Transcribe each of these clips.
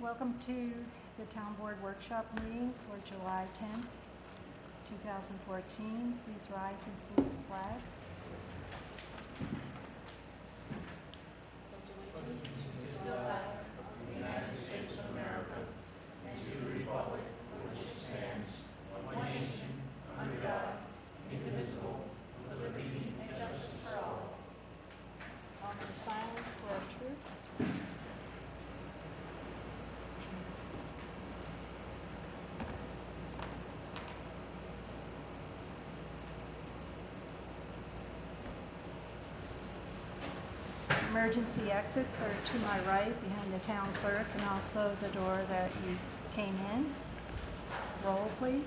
Welcome to the Town Board Workshop meeting for July 10th, 2014. Please rise and salute the flag. Moment of silence for our troops. Emergency exits are to my right behind the town clerk and also the door that you came in. Roll, please.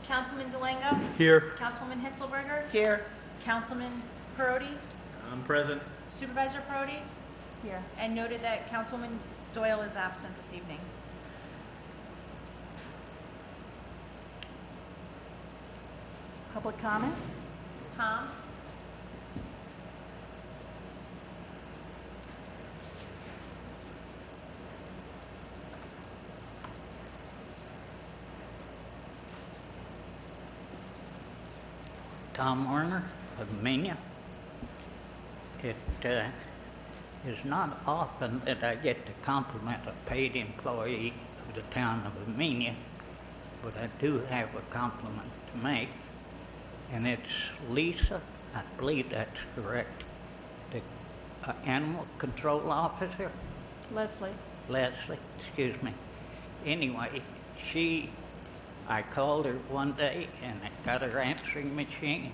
Councilman Delango? Here. Councilwoman Hitzelberger? Here. Councilman Perotti? I'm present. Supervisor Perotti? Here. And noted that Councilwoman Doyle is absent this evening. Public comment? Tom? Tom Warner of Amenia. It is not often that I get to compliment a paid employee of the town of Amenia, but I do have a compliment to make, and it's Lisa, I believe that's correct, the animal control officer. Leslie, excuse me. Anyway, I called her one day and I got her answering machine.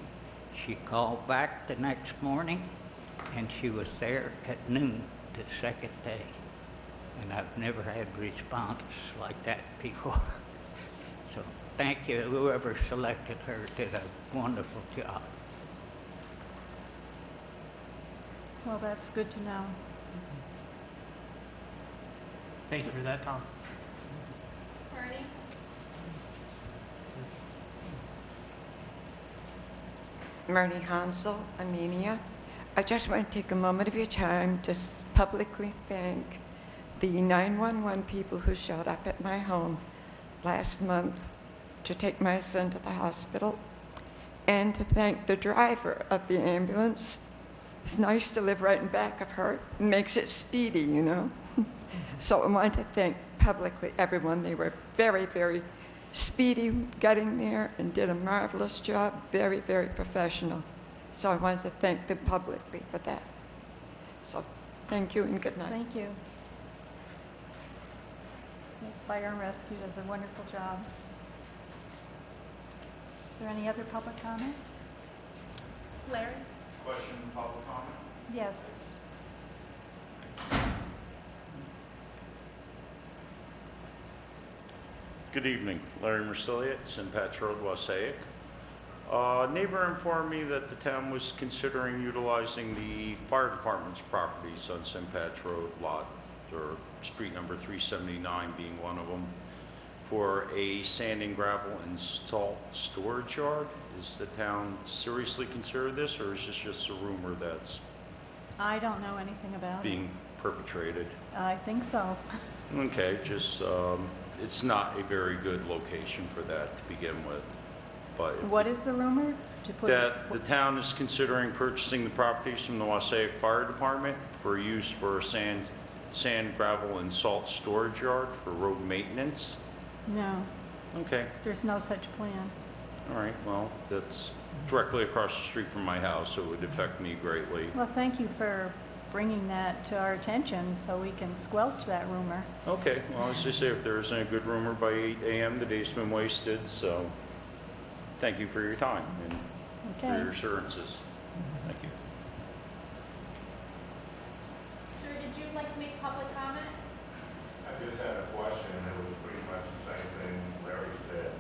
She called back the next morning and she was there at noon the second day. And I've never had response like that before. So thank you, whoever selected her did a wonderful job. Well, that's good to know. Thank you for that, Tom. Perotti? Marnie Hansel, Amenia. I just want to take a moment of your time to publicly thank the 911 people who showed up at my home last month to take my son to the hospital, and to thank the driver of the ambulance. It's nice to live right in back of her. It makes it speedy, you know. So I want to thank publicly everyone. They were very, very speedy getting there and did a marvelous job, very, very professional. So I want to thank them publicly for that. So thank you and good night. Thank you. Fire and Rescue does a wonderful job. Is there any other public comment? Larry? Question, public comment? Yes. Good evening. Larry Mercilia, St. Pat's Road, Wassaic. Neighbor informed me that the town was considering utilizing the fire department's properties on St. Pat's Road lot, or street number 379 being one of them, for a sand and gravel and salt storage yard. Is the town seriously consider this, or is this just a rumor that's I don't know anything about being perpetrated? it. I think so. Okay, just, it's not a very good location for that to begin with. But if What is the rumor? To put that the town is considering purchasing the properties from the Wassaic Fire Department for use for a sand, gravel, and salt storage yard for road maintenance. No, Okay, there's no such plan. all right, well, that's directly across the street from my house, so it would affect me greatly. Well, thank you for bringing that to our attention so we can squelch that rumor. Okay, well, as I say, if there isn't a good rumor by 8 a.m., the day's been wasted, so thank you for your time and for Okay. your assurances. Thank you. Sir, did you like to make public comment? I just had a question, and it was pretty much the same thing Larry said.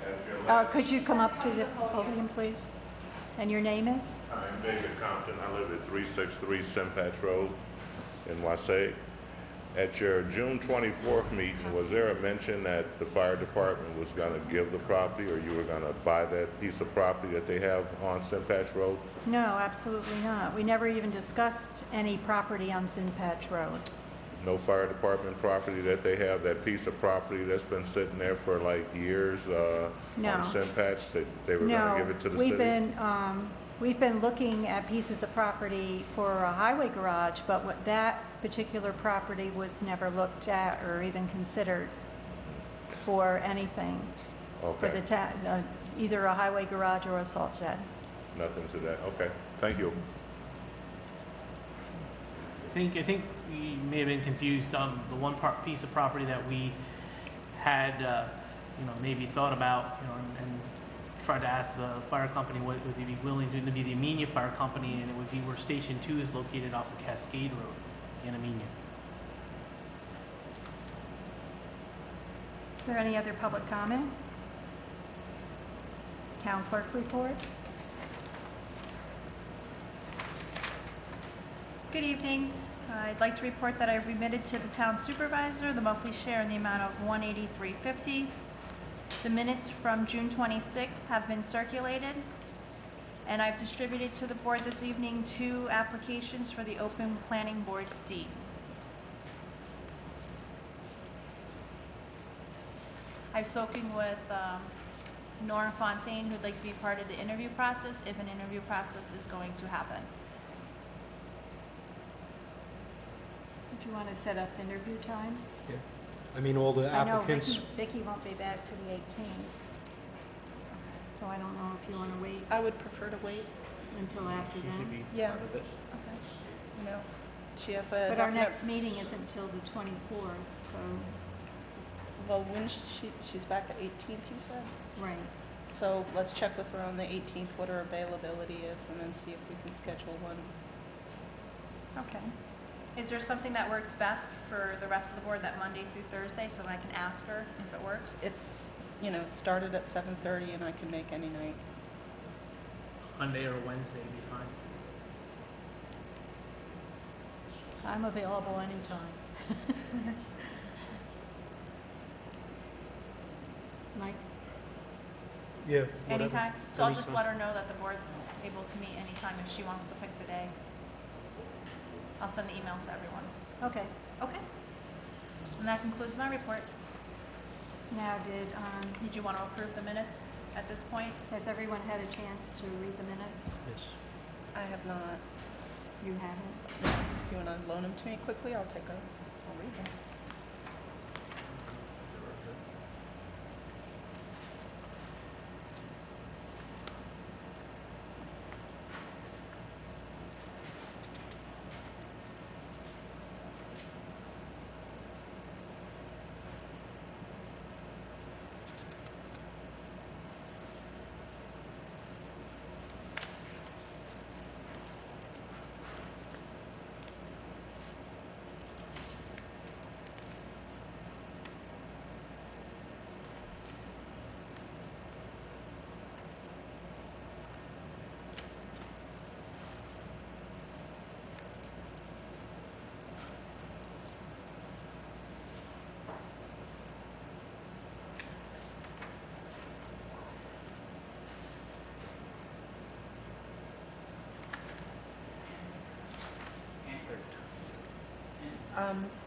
As your Could you come up to the podium, please? And your name is? I'm David Compton. I live at 363 St. Pat's Road in Wassaic. At your June 24th meeting, was there a mention that the fire department was going to give the property, or you were going to buy that piece of property that they have on St. Pat's Road? No, absolutely not. We never even discussed any property on St. Patch Road. no fire department property that they have, that piece of property that's been sitting there for like years, No. on Simpatch, that they were gonna give it to the city? We've been looking at pieces of property for a highway garage, but what that particular property was never looked at or even considered for anything. For Okay, the either a highway garage or a salt shed. nothing to that, okay, thank you. I think we may have been confused on the one piece of property that we had, maybe thought about, and tried to ask the fire company would they be willing to be the Amenia Fire Company, and it would be where Station 2 is located off of Cascade Road in Amenia. Is there any other public comment? Town clerk report? Good evening. I'd like to report that I remitted to the town supervisor the monthly share in the amount of $183.50. The minutes from June 26th have been circulated, and I've distributed to the board this evening 2 applications for the open planning board seat. I've spoken with Nora Fontaine, who'd like to be part of the interview process, if an interview process is going to happen. Do you want to set up interview times? Yeah. I mean, all the I know applicants, Vicky won't be back to the 18th, so I don't know if you want to wait I would prefer to wait. until after She should then. be Yeah. part of it. Okay. You know, she has a But our definite- next meeting isn't until the 24th, so, Well, when she's back the 18th, you said? right. So let's check with her on the 18th, what her availability is, and then see if we can schedule one. Okay. Is there something that works best for the rest of the board that Monday through Thursday, so that I can ask her if it works? It's, started at 7:30 and I can make any night. Monday or Wednesday would be fine. I'm available anytime. Mike? yeah. whatever. Anytime? So I'll just Anytime. let her know that the board's able to meet anytime if she wants to pick the day. I'll send the email to everyone. Okay. Okay. And that concludes my report. Now, Did you want to approve the minutes at this point? has everyone had a chance to read the minutes? Yes. I have not. You haven't? Do you want to loan them to me quickly? I'll read them.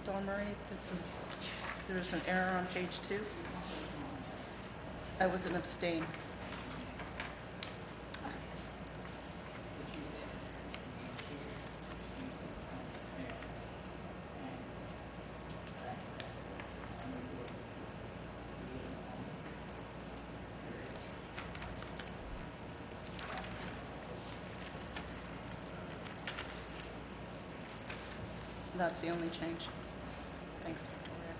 Dawn Marie, there's an error on page 2. I was an abstain. That's the only change. Thanks, Victoria.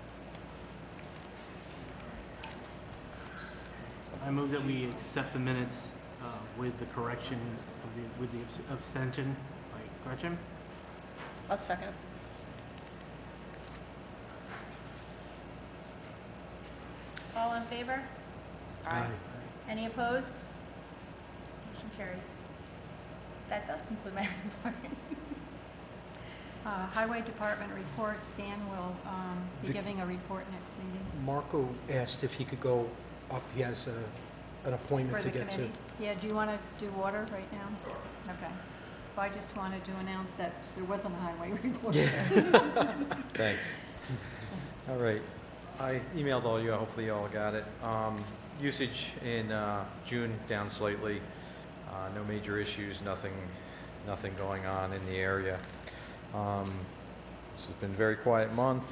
I move that we accept the minutes with the correction with the abstention by Gretchen. I'll second. All in favor? Aye. Any opposed? Motion carries. That does conclude my report. Highway Department report, Stan will be Vic- giving a report next meeting. Marco asked if he could go up. He has an appointment For to the get to. committees? Yeah, do you want to do water right now? Sure. Okay. I just wanted to announce that there wasn't a highway report. Thanks. All right. I emailed all you. Hopefully you all got it. Usage in June down slightly. No major issues. Nothing going on in the area. This has been a very quiet month.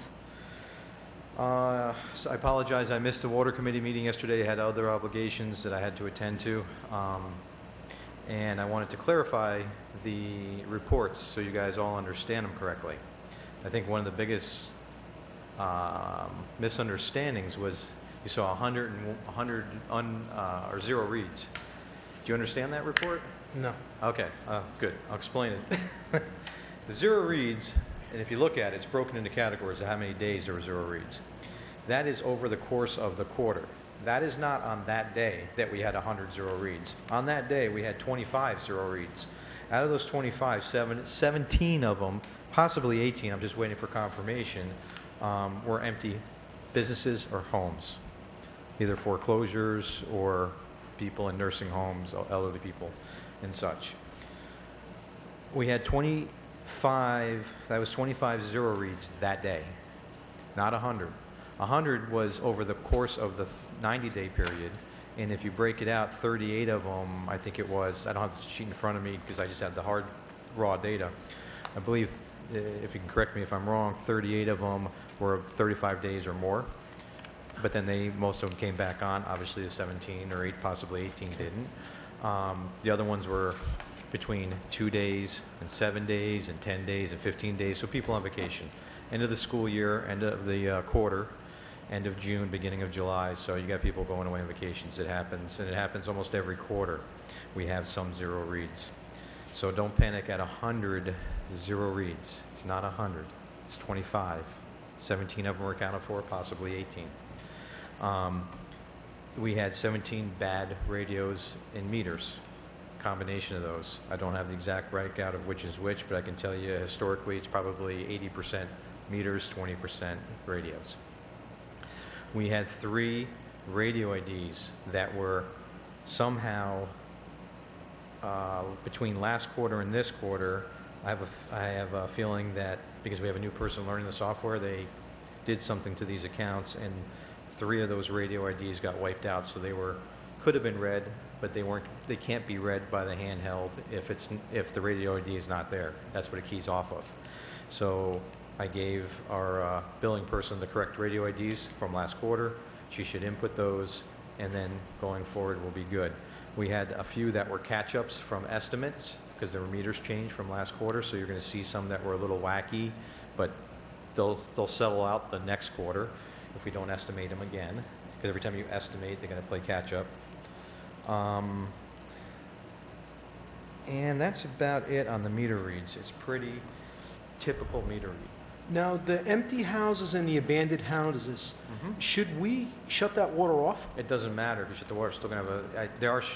So I apologize. I missed the water committee meeting yesterday. I had other obligations that I had to attend to. And I wanted to clarify the reports so you guys all understand them correctly. I think one of the biggest misunderstandings was you saw 100 or 0 reads. Do you understand that report? No. Okay, good. I'll explain it. The 0 reads, and if you look at it, it's broken into categories of how many days there were 0 reads. That is over the course of the quarter. That is not on that day that we had 100 0 reads. On that day, we had 25 0 reads. Out of those 25, 17 of them, possibly 18, I'm just waiting for confirmation, were empty businesses or homes, either foreclosures or people in nursing homes, elderly people and such. We had 25, that was 25 0 reads that day, not 100. 100 was over the course of the 90-day period, and if you break it out, 38 of them, I think it was, I don't have the sheet in front of me because I just had the hard, raw data. I believe, if you can correct me if I'm wrong, 38 of them were 35 days or more, but then most of them came back on. Obviously the 17 or 8, possibly 18 didn't. The other ones were between 2 days and 7 days and 10 days and 15 days, so people on vacation. End of the school year, end of the quarter, end of June, beginning of July, so you got people going away on vacations. It happens, and it happens almost every quarter. We have some 0 reads. So don't panic at 100 0 reads. It's not 100, it's 25. 17 of them were accounted for, possibly 18. We had 17 bad radios and meters, combination of those. I don't have the exact breakout of which is which, but I can tell you historically it's probably 80% meters, 20% radios. We had 3 radio IDs that were somehow between last quarter and this quarter. I have a feeling that because we have a new person learning the software, they did something to these accounts, and 3 of those radio IDs got wiped out. So they could have been read, but they can't be read by the handheld if the radio ID is not there. That's what it keys off of. So I gave our billing person the correct radio IDs from last quarter. She should input those, and then going forward we'll be good. We had a few that were catch-ups from estimates because there were meters changed from last quarter, so you're going to see some that were a little wacky, but they'll settle out the next quarter if we don't estimate them again, because every time you estimate, they're going to play catch-up. And that's about it on the meter reads. It's pretty typical meter read. Now, the empty houses and the abandoned houses, should we shut that water off? It doesn't matter if you shut the water. It's still going to have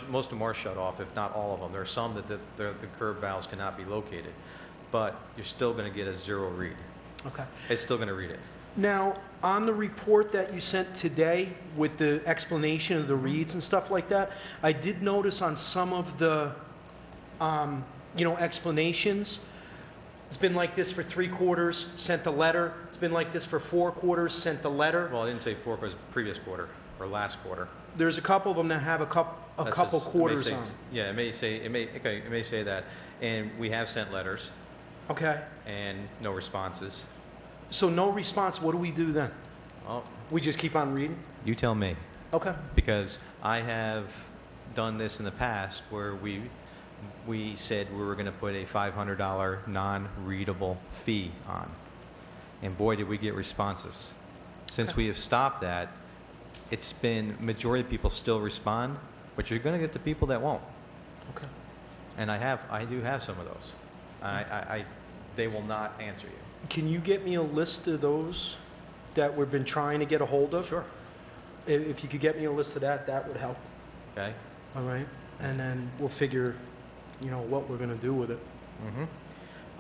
most of them are shut off, if not all of them. There are some that the curb valves cannot be located, but you're still going to get a 0 read. Okay. It's still going to read it. Now, on the report that you sent today with the explanation of the reads and stuff like that, I did notice on some of the, explanations, it's been like this for 3 quarters, sent a letter. It's been like this for 4 quarters, sent a letter. Well, I didn't say 4 because previous quarter or last quarter. There's a couple of them that have a couple quarters on. Yeah, it may say that, and we have sent letters. Okay. And no responses. So no response. What do we do then? Oh, we just keep on reading? You tell me. Okay. Because I have done this in the past where we said we were going to put a $500 non-readable fee on. And boy, did we get responses. Since we have stopped that, it's been, majority of people still respond, but you're going to get the people that won't. Okay. And I do have some of those. They will not answer you. Can you get me a list of those that we've been trying to get a hold of? Sure. If you could get me a list of that would help. Okay. All right. And then we'll figure, what we're going to do with it.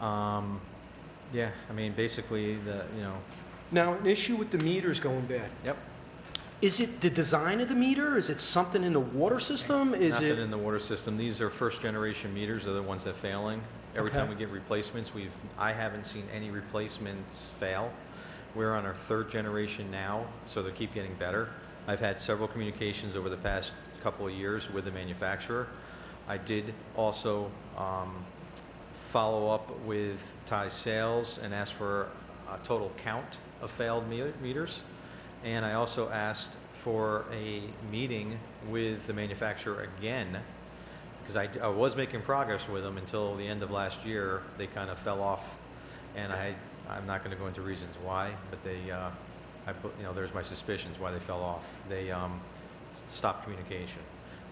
Yeah, I mean, basically, Now, an issue with the meters going bad. Yep. Is it the design of the meter? Is it something in the water system? Nothing in the water system. These are first-generation meters. They're the ones that are failing. Every Okay. time we get replacements, I haven't seen any replacements fail. We're on our third generation now, so they keep getting better. I've had several communications over the past couple of years with the manufacturer. I did also follow up with Thai Sales and ask for a total count of failed meters. And I also asked for a meeting with the manufacturer again, because I was making progress with them until the end of last year. They kind of fell off, and I'm not going to go into reasons why, but there's my suspicions why they fell off. They stopped communication,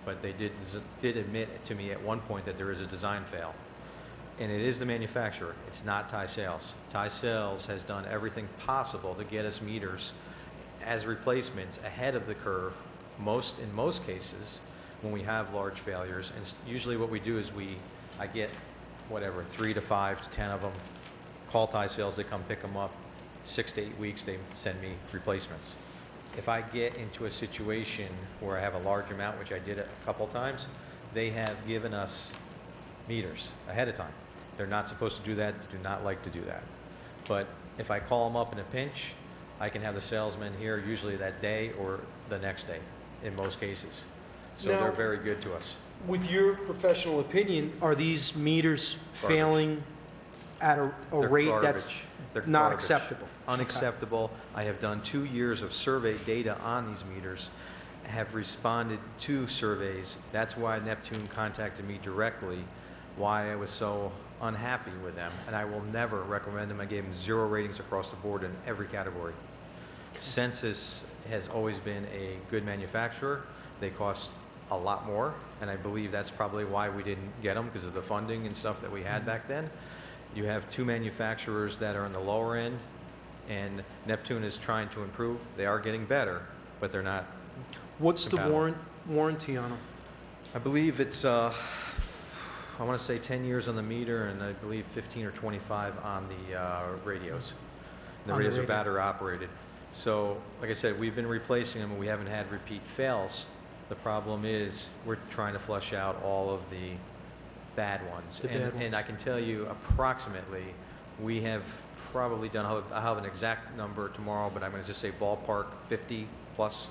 but they did admit to me at one point that there is a design fail, and it is the manufacturer. It's not Thai Sales. Thai Sales has done everything possible to get us meters as replacements ahead of the curve. In most cases, when we have large failures, and usually what we do is I get 3 to 5 to 10 of them. Call Thai Sales, they come pick them up. 6 to 8 weeks, they send me replacements. If I get into a situation where I have a large amount, which I did a couple times, they have given us meters ahead of time. They're not supposed to do that. They do not like to do that. But if I call them up in a pinch, I can have the salesman here usually that day or the next day in most cases. So Now, they're very good to us. With your professional opinion, are these meters Garbage. failing at a They're rate that's garbage. They're not garbage. acceptable? Unacceptable. I have done 2 years of survey data on these meters, have responded to surveys. That's why Neptune contacted me directly, why I was so unhappy with them, and I will never recommend them. I gave them 0 ratings across the board in every category. Census has always been a good manufacturer. They cost a lot more, and I believe that's probably why we didn't get them, because of the funding and stuff that we had back then. You have 2 manufacturers that are on the lower end, and Neptune is trying to improve. They are getting better, but they're not. What's the compatible. warranty on them? I believe it's, I want to say 10 years on the meter, and I believe 15 or 25 on the radios. And the On the radios are radio. battery operated. So, like I said, we've been replacing them, and we haven't had repeat fails. The problem is we're trying to flush out all of the bad ones. The bad ones. And I can tell you approximately, we have probably done, I'll have an exact number tomorrow, but I'm going to just say ballpark 50 plus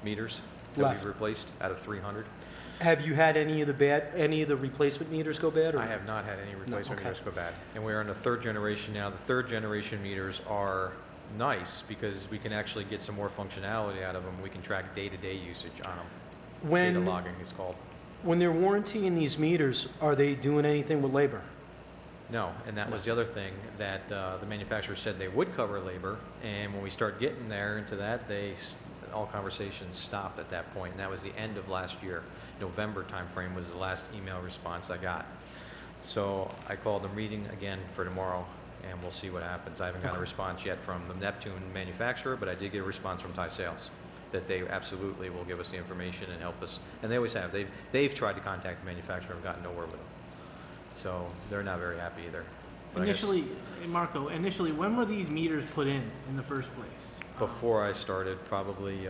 meters that Left. we've replaced out of 300. Have you had any of the replacement meters go bad? Or? I have not had any replacement okay. meters go bad. And we're on the 3rd generation now. The 3rd generation meters are nice because we can actually get some more functionality out of them. We can track day-to-day usage on them. Data When, logging is called. when they're warrantying these meters, are they doing anything with labor? No, and that was the other thing that the manufacturer said they would cover labor, and when we start getting there into that, all conversations stopped at that point, and that was the end of last year. November timeframe was the last email response I got. So I called a meeting again for tomorrow, and we'll see what happens. I haven't got a response yet from the Neptune manufacturer, but I did get a response from Thai Sales that they absolutely will give us the information and help us, and they always have. They've tried to contact the manufacturer and gotten nowhere with them. So they're not very happy either. But I guess Initially, Marco, when were these meters put in the first place? before I started, probably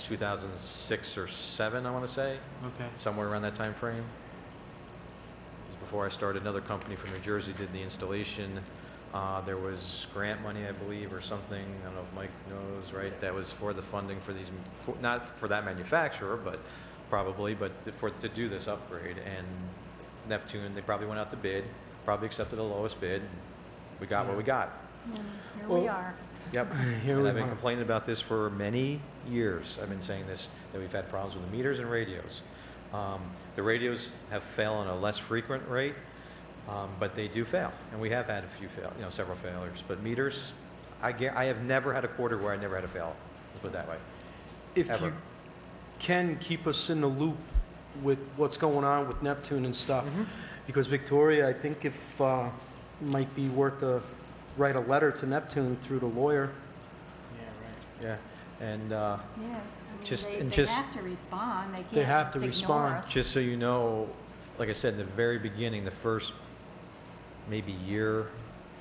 2006 or 7, I want to say, Okay. somewhere around that time frame. It was before I started. Another company from New Jersey did the installation. There was grant money, I believe, or something. I don't know if Mike knows, right? That was for the funding for these, not for that manufacturer, but probably, but to do this upgrade. And Neptune, they probably went out to bid, probably accepted the lowest bid. We got what we got. And here Well, we are. Yep. Here And we I've been are. complaining about this for many years. I've been saying this, that we've had problems with the meters and radios. The radios have failed on a less frequent rate, but they do fail. And we have had a few several failures. But meters, I have never had a quarter where I never had a fail. Let's put it that way. If Ever. you can keep us in the loop with what's going on with Neptune and stuff, because Victoria, I think if might be worth write a letter to Neptune through the lawyer. Yeah, right. Yeah. And Yeah. I mean, Just- they, and they just- have to respond. They can't They have just to ignore respond. us. just so you know, like I said, in the very beginning, the first maybe year,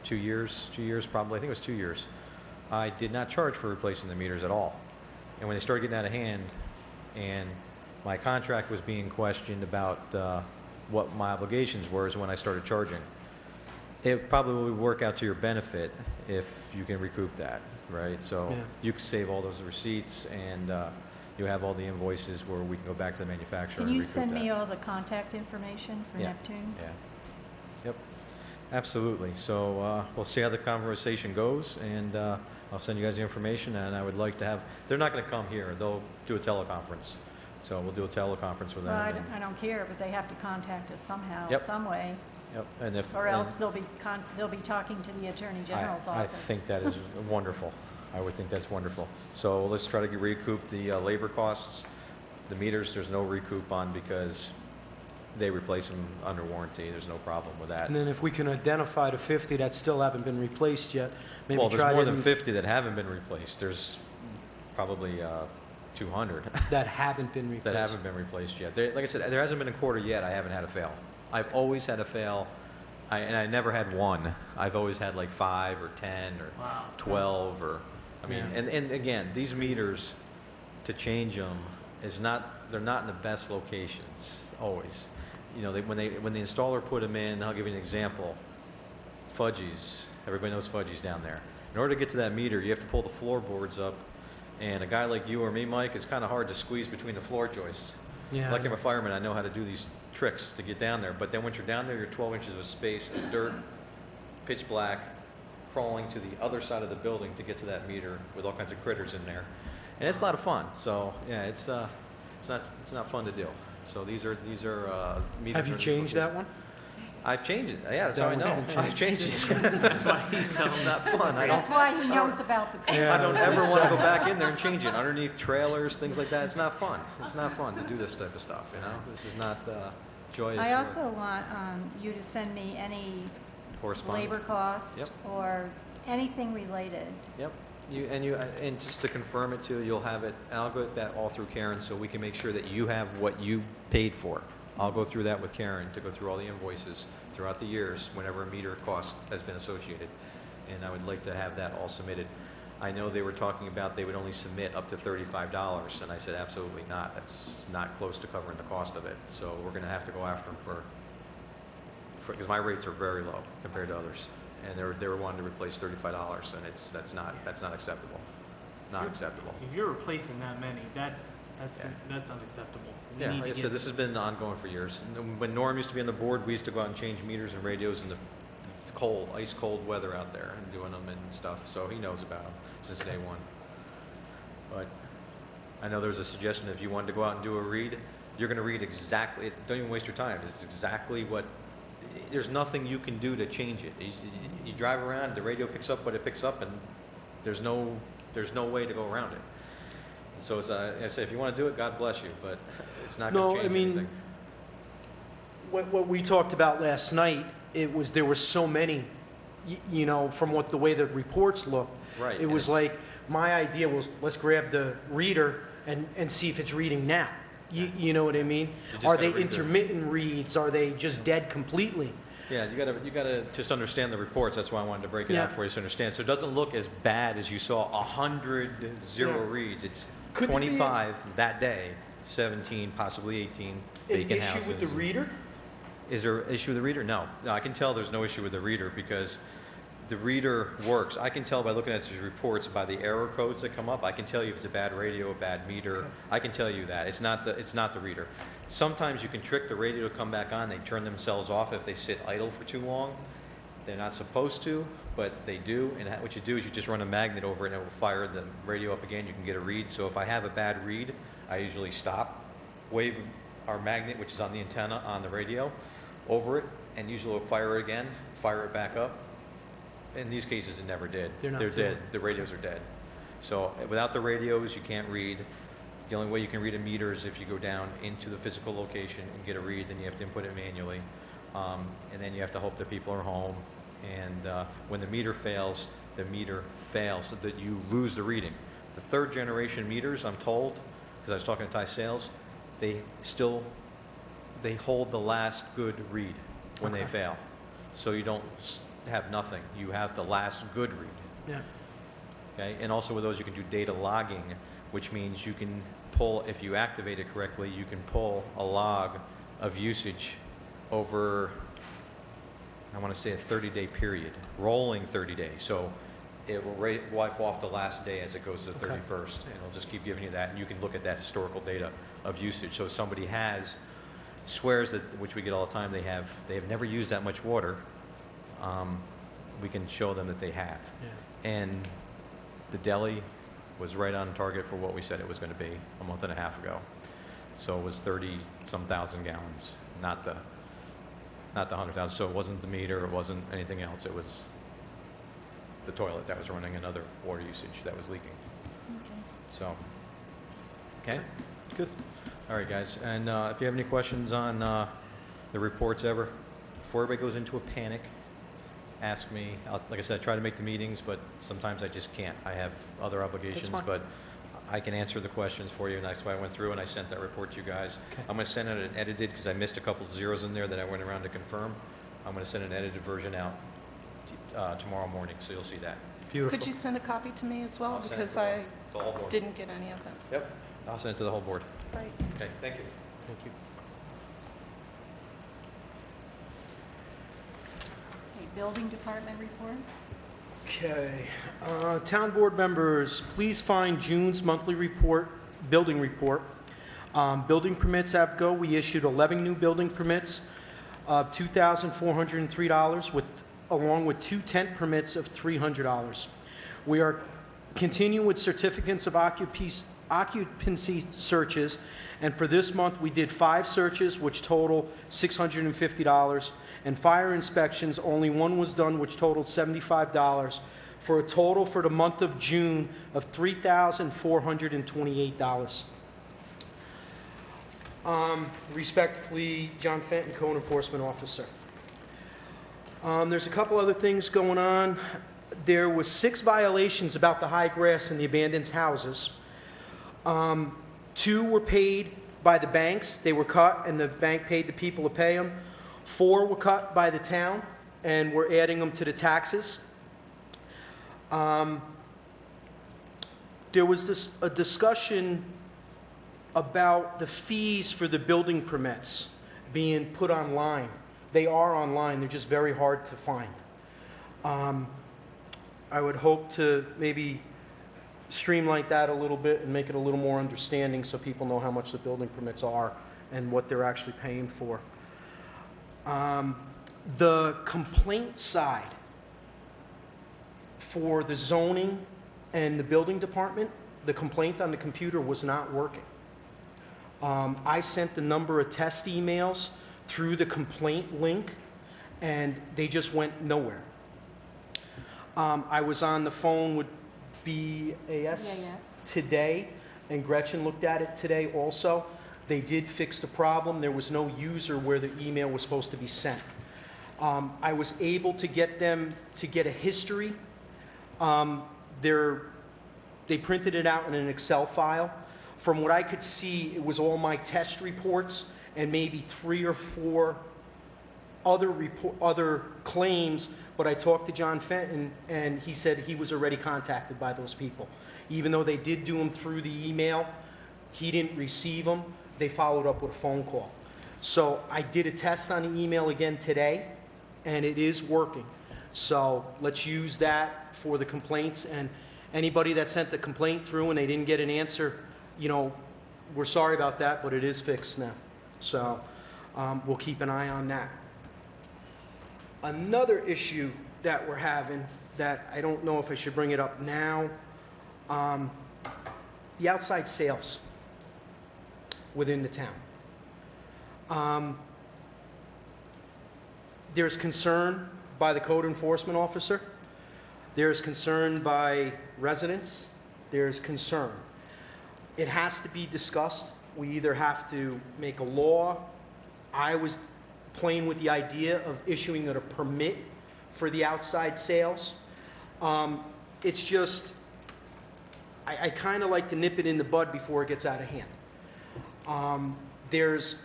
2 years probably, I think it was 2 years, I did not charge for replacing the meters at all. And when they started getting out of hand and my contract was being questioned about what my obligations were is when I started charging. It probably would work out to your benefit if you can recoup that, right? So Yeah. you can save all those receipts, and you have all the invoices where we can go back to the manufacturer Can and you recoup send me that. all the contact information for Yeah. Neptune? Yeah. Yep. Absolutely. So we'll see how the conversation goes, and I'll send you guys the information. And I would like to have. They're not going to come here. They'll do a teleconference. So we'll do a teleconference with Well, them. I don't care, but they have to contact us somehow, Yep. some way, Yep. And if or and else they'll be talking to the Attorney General's I office. think that is wonderful. I would think that's wonderful. So let's try to recoup the labor costs. The meters, there's no recoup on because they replace them under warranty. There's no problem with that. And then if we can identify the 50 that still haven't been replaced yet, maybe Well, try there's more to than 50 that haven't been replaced. There's probably 200 that haven't been replaced. that haven't been replaced yet. Like I said, there hasn't been a quarter yet. I haven't had a fail. I've always had a fail, and I never had one. I've always had like 5 or 10 or Wow. 12 or, I mean, Yeah. and again, these meters, to change them is not, they're not in the best locations, always. You know, when the installer put them in, I'll give you an example. Fudgies, everybody knows Fudgies down there. In order to get to that meter, you have to pull the floorboards up, and a guy like you or me, Mike, it's kind of hard to squeeze between the floor joists. Yeah. Like I'm a fireman, I know how to do these tricks to get down there, but then once you're down there, you're 12 inches of space in dirt, pitch black, crawling to the other side of the building to get to that meter with all kinds of critters in there. And it's a lot of fun. So yeah, it's not fun to do. So these are meters. Have you are in this changed that location. one? I've changed it. Yeah, that's That how I one's know. been I've changed it. That's why he It's knows. not fun. I That's don't. why he knows about the. Yeah. I don't ever want to go back in there and change it underneath trailers, things like that. It's not fun. It's not fun to do this type of stuff. You know, this is not joyous. I work. also want you to send me any Correspondence. labor cost Yep. or anything related. Yep. And just to confirm it too, you'll have it. And I'll go that all through Karen, so we can make sure that you have what you paid for. I'll go through that with Karen to go through all the invoices throughout the years whenever a meter cost has been associated, and I would like to have that all submitted. I know they were talking about they would only submit up to $35, and I said absolutely not. That's not close to covering the cost of it. So we're going to have to go after them for because my rates are very low compared to others, and they were wanting to replace $35, and that's not acceptable. Not acceptable. If you're replacing that many, that's Yeah. that's unacceptable. We Yeah, need like I to said, get- this has been ongoing for years. When Norm used to be on the board, we used to go out and change meters and radios in the cold, ice cold weather out there and doing them and stuff, so he knows about them since day one. But I know there was a suggestion if you wanted to go out and do a read, you're going to read exactly, don't even waste your time, it's exactly what, there's nothing you can do to change it. You drive around, the radio picks up what it picks up, and there's no way to go around it. So it's, I say, if you want to do it, God bless you, but it's not going No, to I change mean, anything. what we talked about last night, there were so many, you know, from the way the reports looked. Right, It and was it's- like, my idea was, let's grab the reader and see if it's reading now. You know what I mean? just Are gotta they read the- intermittent reads? Are they just dead completely? Yeah, you gotta just understand the reports. That's why I wanted to break it out Yeah. for you to understand. So it doesn't look as bad as you saw 100 zero Yeah. reads. It's Could it be 25 that day, 17, possibly 18 An vacant issue houses. with the reader? Is there an issue with the reader? No. No, I can tell there's no issue with the reader because the reader works. I can tell by looking at these reports by the error codes that come up. I can tell you if it's a bad radio, a bad meter. I can tell you that. It's not the reader. Sometimes you can trick the radio to come back on. They turn themselves off if they sit idle for too long. They're not supposed to, but they do. And what you do is you just run a magnet over it and it will fire the radio up again. You can get a read. So if I have a bad read, I usually stop, wave our magnet, which is on the antenna on the radio, over it, and usually we'll fire it again, fire it back up. In these cases, it never did. They're not dead. doing- The radios are dead. So without the radios, you can't read. The only way you can read a meter is if you go down into the physical location and get a read, then you have to input it manually. And then you have to hope that people are home. And when the meter fails so that you lose the reading. The third generation meters, I'm told, because I was talking to Thai Sales, they hold the last good read when they Okay. fail. So you don't have nothing. You have the last good read. Yeah. Okay, and also with those you can do data logging, which means you can pull, if you activate it correctly, you can pull a log of usage over, I want to say a 30-day period, rolling 30 days. So it will wipe off the last day as it goes to the 31st, and it'll just keep giving you that, and you can look at that historical data of usage. So if somebody swears that, which we get all the time, they have never used that much water, we can show them that they have. Yeah. And the deli was right on target for what we said it was going to be a month and a half ago. So it was 30-some thousand gallons, not the 100,000. So it wasn't the meter, it wasn't anything else. It was the toilet that was running another water usage that was leaking. So, okay? Good. All right, guys. And if you have any questions on the reports ever, before everybody goes into a panic, ask me. Like I said, I try to make the meetings, but sometimes I just can't. I have other obligations, fine. but I can answer the questions for you, and that's why I went through and I sent that report to you guys. Okay. I'm going to send it an edited, because I missed a couple of zeros in there that I went around to confirm. I'm going to send an edited version out tomorrow morning, so you'll see that. Beautiful. Could you send a copy to me as well? I'll send it Because to I the whole board. didn't get any of it. Yep, I'll send it to the whole board. Right. Okay, thank you. Thank you. Okay, building department report? Okay. Town board members, please find June's monthly report, building report. Building permits have go. We issued 11 new building permits of $2,403 along with 2 tent permits of $300. We are continuing with certificates of occupancy searches, and for this month we did 5 searches which total $650, and fire inspections, only 1 was done which totaled $75, for a total for the month of June of $3,428. Respectfully, John Fenton, Code Enforcement Officer. There's a couple other things going on. There was 6 violations about the high grass in the abandoned houses. 2 were paid by the banks. They were cut, and the bank paid the people to pay them. 4 were cut by the town, and we're adding them to the taxes. There was a discussion about the fees for the building permits being put online. They are online, they're just very hard to find. I would hope to maybe streamline that a little bit and make it a little more understanding so people know how much the building permits are and what they're actually paying for. The complaint side for the zoning and the building department, the complaint on the computer was not working. I sent a number of test emails through the complaint link, and they just went nowhere. I was on the phone with BAS today, and Gretchen looked at it today also. They did fix the problem. There was no user where the email was supposed to be sent. I was able to get them to get a history. They printed it out in an Excel file. From what I could see, it was all my test reports and maybe 3 or 4 other claims, but I talked to John Fenton, and he said he was already contacted by those people. Even though they did do them through the email, he didn't receive them. They followed up with a phone call. So I did a test on the email again today, and it is working. So let's use that for the complaints, and anybody that sent the complaint through and they didn't get an answer, you know, we're sorry about that, but it is fixed now. So we'll keep an eye on that. Another issue that we're having that I don't know if I should bring it up now, the outside sales within the town. There's concern by the code enforcement officer. There's concern by residents. There's concern. It has to be discussed. We either have to make a law. I was playing with the idea of issuing a permit for the outside sales. It's just, I kind of like to nip it in the bud before it gets out of hand. There's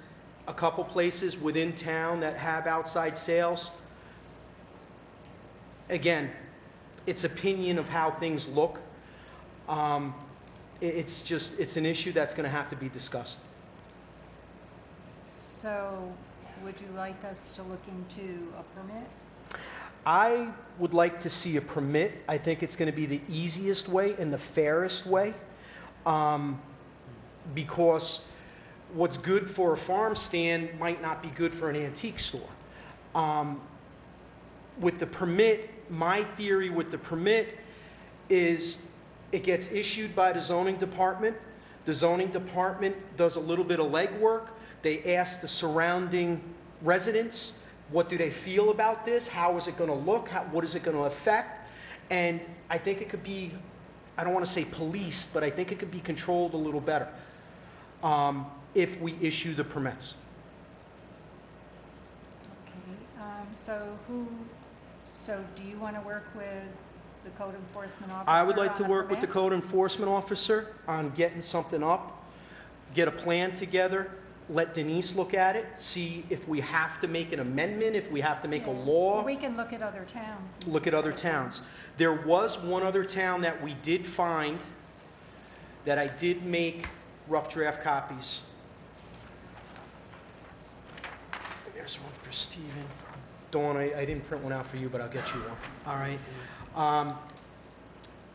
a couple places within town that have outside sales. Again, it's opinion of how things look. It's an issue that's going to have to be discussed. So would you like us to look into a permit? I would like to see a permit. I think it's going to be the easiest way and the fairest way, because what's good for a farm stand might not be good for an antique store. With the permit, my theory with the permit is it gets issued by the zoning department. The zoning department does a little bit of legwork. They ask the surrounding residents, what do they feel about this? How is it going to look? What is it going to affect? And I think it could be, I don't want to say policed, but I think it could be controlled a little better if we issue the permits. Okay, so do you want to work with the code enforcement officer? I would like on to the work with the permit? code enforcement officer on getting something up, get a plan together, let Denise look at it, see if we have to make an amendment, if we have to make a Yeah. law. We can look at other towns. and Look see at other what they do. towns. There was one other town that we did find that I did make rough draft copies. There's one for Steven. Dawn, I didn't print one out for you, but I'll get you one. All right.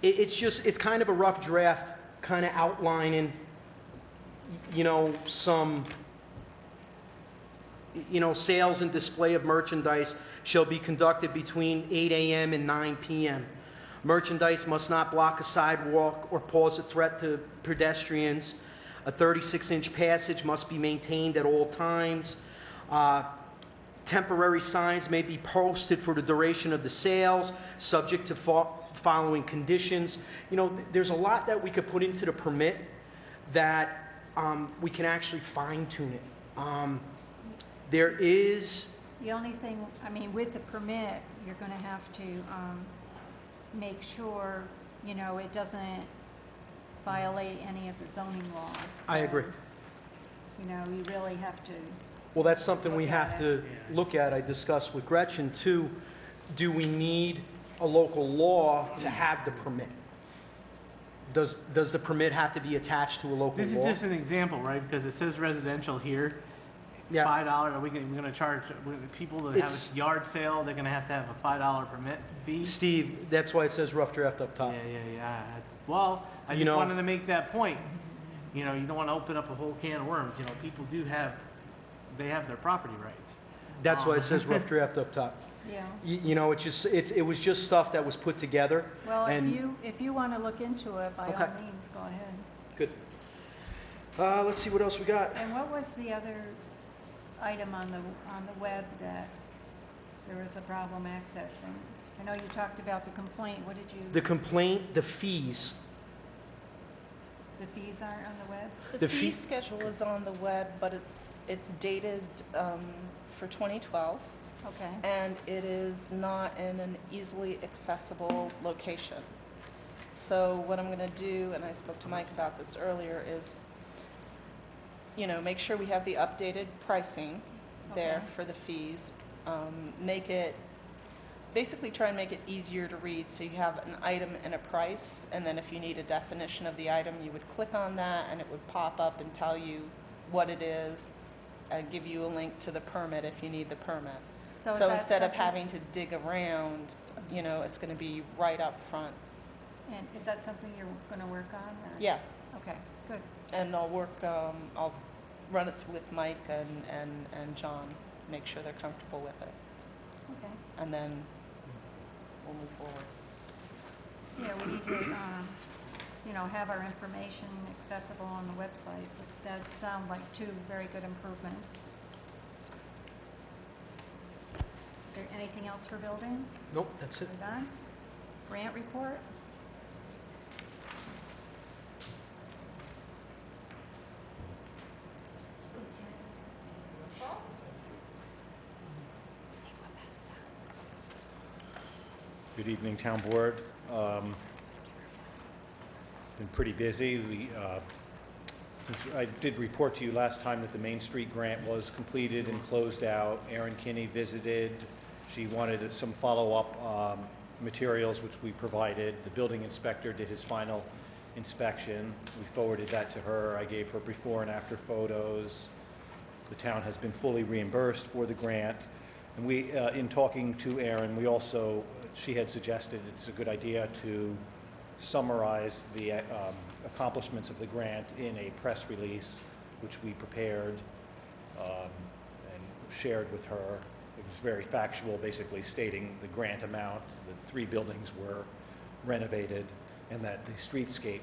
It's kind of a rough draft, kind of outlining, some, sales and display of merchandise shall be conducted between 8 a.m. and 9 p.m. Merchandise must not block a sidewalk or pose a threat to pedestrians. A 36-inch passage must be maintained at all times. Temporary signs may be posted for the duration of the sales, subject to following conditions. There's a lot that we could put into the permit that we can actually fine-tune it. There is... The only thing, with the permit, you're going to have to make sure, it doesn't violate any of the zoning laws. I So, agree. You really have to, Well, that's something we Look at have it. to look at. I discussed with Gretchen, too. Do we need a local law to have the permit? Does the permit have to be attached to a local This is law? just an example, right? Because it says residential here. Yeah. $5, are we going to charge people that have It's- a yard sale, they're going to have a $5 permit fee? Steve, that's why it says rough draft up top. Yeah. Well, I You just know- wanted to make that point. You don't want to open up a whole can of worms. People they have their property rights. That's why it says rough draft up top. yeah. It was just stuff that was put together. Well, and if you want to look into it, by Okay. all means, go ahead. Good. Let's see what else we got. And what was the other item on the web that there was a problem accessing? I know you talked about the complaint. What did you? The complaint, the fees. The fees aren't on the web? The The fee- fee schedule is on the web, but it's dated for 2012, Okay. and it is not in an easily accessible location. So what I'm going to do, and I spoke to Mike about this earlier, is, make sure we have the updated pricing there Okay. for the fees. Basically try and make it easier to read, so you have an item and a price, and then if you need a definition of the item, you would click on that, and it would pop up and tell you what it is, and give you a link to the permit if you need the permit. is So that instead of something- having to dig around, it's going to be right up front. And is that something you're going to work on? Or? Yeah, Okay, good. and I'll run it with Mike and John, make sure they're comfortable with it, Okay. and then we'll move forward. Yeah, we need to, have our information accessible on the website. That does sound like two very good improvements. Is there anything else for building? Nope, that's it. We're done? Grant report? Good evening, Town Board. Been pretty busy. Since I did report to you last time that the Main Street grant was completed and closed out. Erin Kinney visited. She wanted some follow-up materials, which we provided. The building inspector did his final inspection. We forwarded that to her. I gave her before and after photos. The town has been fully reimbursed for the grant. And we, in talking to Erin, we also, she had suggested it's a good idea to summarize the accomplishments of the grant in a press release, which we prepared and shared with her. It was very factual, basically stating the grant amount, that 3 buildings were renovated, and that the streetscape,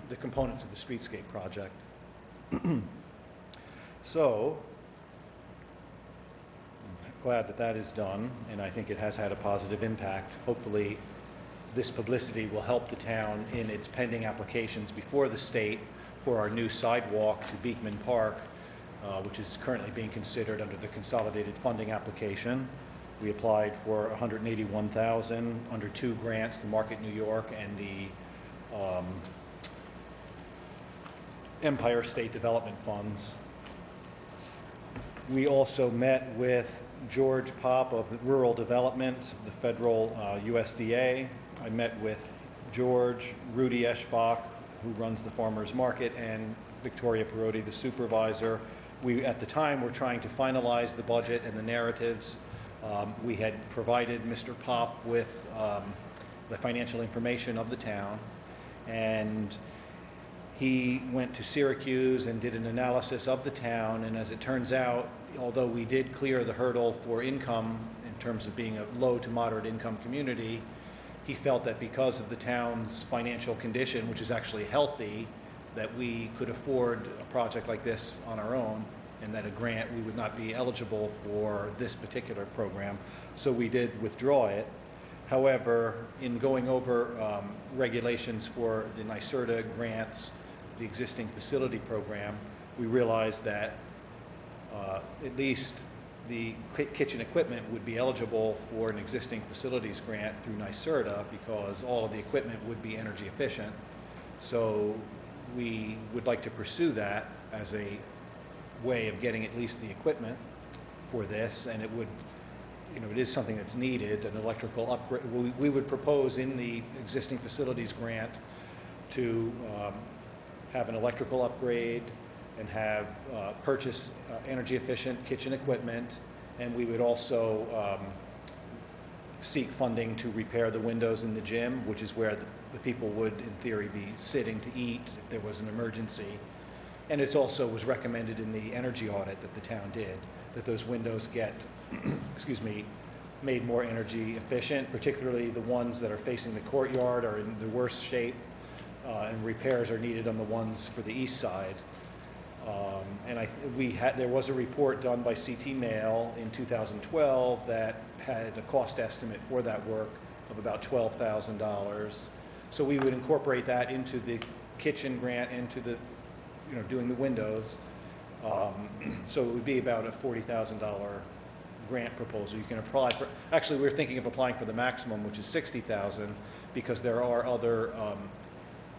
the components of the streetscape project. So, I'm glad that that is done, and I think it has had a positive impact. Hopefully, this publicity will help the town in its pending applications before the state for our new sidewalk to Beekman Park, which is currently being considered under the consolidated funding application. We applied for $181,000 under 2 grants, the Market New York and the Empire State Development Funds. We also met with George Pop of the Rural Development, the federal USDA. I met with George, Rudy Eschbach, who runs the farmers market, and Victoria Perotti, the supervisor. We, at the time, were trying to finalize the budget and the narratives. We had provided Mr. Pop with the financial information of the town, and he went to Syracuse and did an analysis of the town, and as it turns out, although we did clear the hurdle for income in terms of being a low to moderate income community, he felt that because of the town's financial condition, which is actually healthy, that we could afford a project like this on our own, and that a grant, we would not be eligible for this particular program. So we did withdraw it. However, in going over regulations for the NYSERDA grants, the existing facility program, we realized that at least the kitchen equipment would be eligible for an existing facilities grant through NYSERDA because all of the equipment would be energy efficient. So we would like to pursue that as a way of getting at least the equipment for this, and it would, you know, it is something that's needed, an electrical upgrade. We would propose in the existing facilities grant to have an electrical upgrade and have purchase energy efficient kitchen equipment, and we would also seek funding to repair the windows in the gym, which is where the people would, in theory, be sitting to eat if there was an emergency. And it also was recommended in the energy audit that the town did, that those windows get, excuse me, made more energy efficient, particularly the ones that are facing the courtyard are in the worst shape, and repairs are needed on the ones for the east side. And there was a report done by CT Mail in 2012 that had a cost estimate for that work of about $12,000. So we would incorporate that into the kitchen grant, into the, you know, doing the windows. So it would be about a $40,000 grant proposal. You can apply for, actually we're thinking of applying for the maximum, which is $60,000, because there are other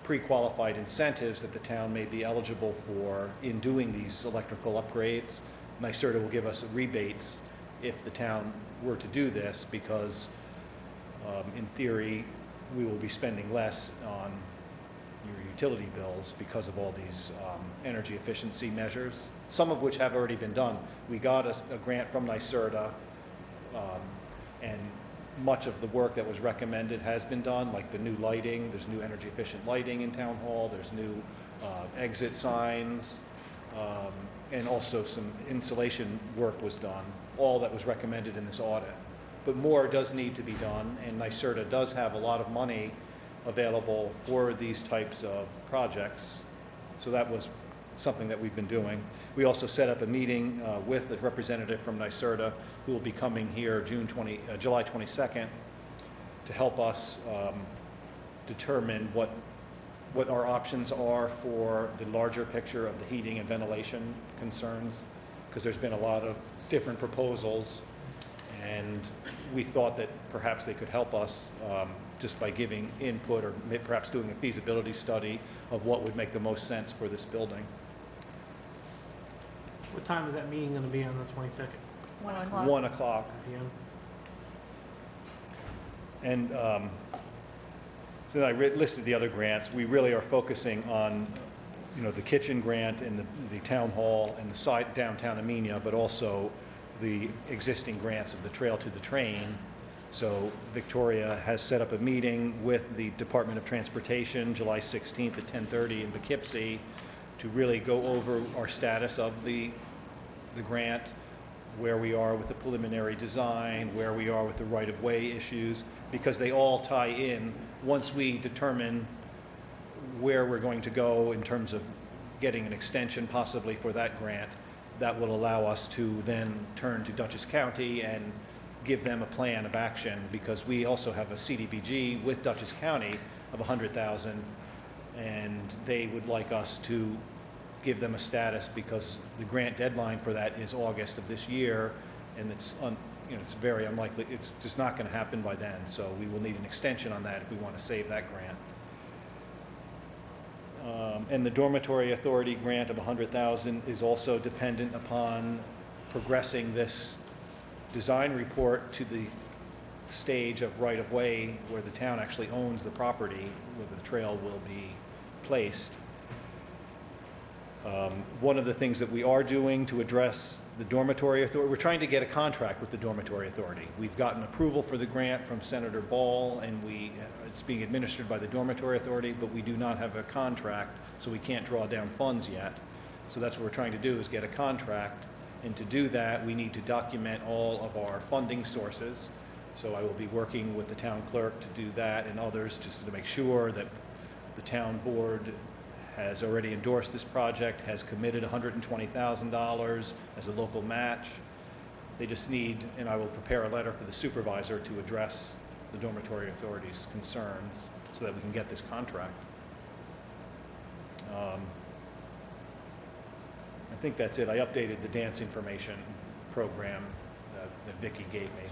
pre-qualified incentives that the town may be eligible for in doing these electrical upgrades. NYSERDA will give us rebates if the town were to do this, because in theory we will be spending less on your utility bills because of all these energy efficiency measures, some of which have already been done. We got a grant from NYSERDA, and much of the work that was recommended has been done, like the new lighting. There's new energy efficient lighting in Town Hall. There's new exit signs, and also some insulation work was done, all that was recommended in this audit. But more does need to be done, and NYSERDA does have a lot of money available for these types of projects. So that was something that we've been doing. We also set up a meeting with a representative from NYSERDA who will be coming here July 22nd to help us determine what our options are for the larger picture of the heating and ventilation concerns, because there's been a lot of different proposals, and we thought that perhaps they could help us just by giving input, or perhaps doing a feasibility study of what would make the most sense for this building. What time is that meeting going to be on the 22nd? 1 o'clock. 1 o'clock. PM? And so I listed the other grants. We really are focusing on you know, the kitchen grant and the town hall and the side downtown Amenia, but also the existing grants of the trail to the train. So Victoria has set up a meeting with the Department of Transportation July 16th at 10:30 in Poughkeepsie to really go over our status of the grant, where we are with the preliminary design, where we are with the right-of-way issues, because they all tie in. Once we determine where we're going to go in terms of getting an extension possibly for that grant, that will allow us to then turn to Dutchess County and give them a plan of action, because we also have a CDBG with Dutchess County of $100,000, and they would like us to give them a status because the grant deadline for that is August of this year, and it's it's very unlikely, it's just not going to happen by then. So we will need an extension on that if we want to save that grant. And the Dormitory Authority grant of $100,000 is also dependent upon progressing this design report to the stage of right-of-way where the town actually owns the property where the trail will be placed. One of the things that we are doing to address the Dormitory Authority, we're trying to get a contract with the Dormitory Authority. We've gotten approval for the grant from Senator Ball, and it's being administered by the Dormitory Authority, but we do not have a contract, so we can't draw down funds yet. So that's what we're trying to do, is get a contract. And to do that, we need to document all of our funding sources. So I will be working with the town clerk to do that and others, just to make sure that the town board has already endorsed this project, has committed $120,000 as a local match. They just need, and I will prepare a letter for the supervisor to address the Dormitory Authority's concerns so that we can get this contract. I think that's it. I updated the dance information program that Vicki gave me.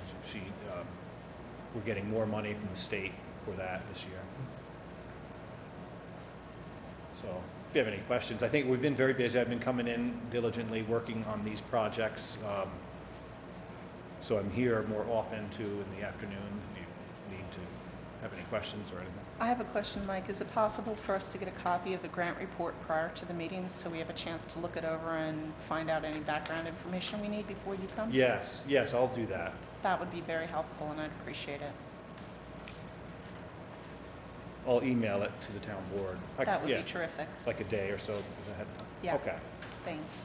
We're getting more money from the state for that this year. So if you have any questions, I think we've been very busy. I've been coming in diligently working on these projects. So I'm here more often too in the afternoon if you need to have any questions or anything. I have a question, Mike. Is it possible for us to get a copy of the grant report prior to the meetings so we have a chance to look it over and find out any background information we need before you come? Yes, I'll do that. That would be very helpful, and I'd appreciate it. I'll email it to the town board. That would be terrific. Like a day or so ahead of time? Yeah. Okay. Thanks.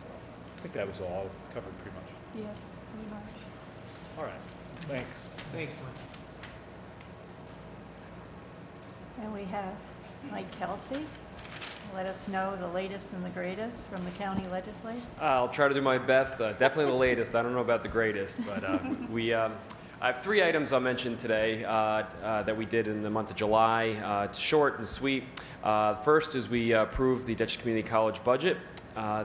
So, I think that was all covered pretty much. Yeah, pretty much. All right. Thanks. Thanks, Mike. And we have Mike Kelsey. Let us know the latest and the greatest from the county legislature. I'll try to do my best. Definitely the latest. I don't know about the greatest, but I have 3 items I'll mention today that we did in the month of July. It's short and sweet. First is we approved the Dutchess Community College budget.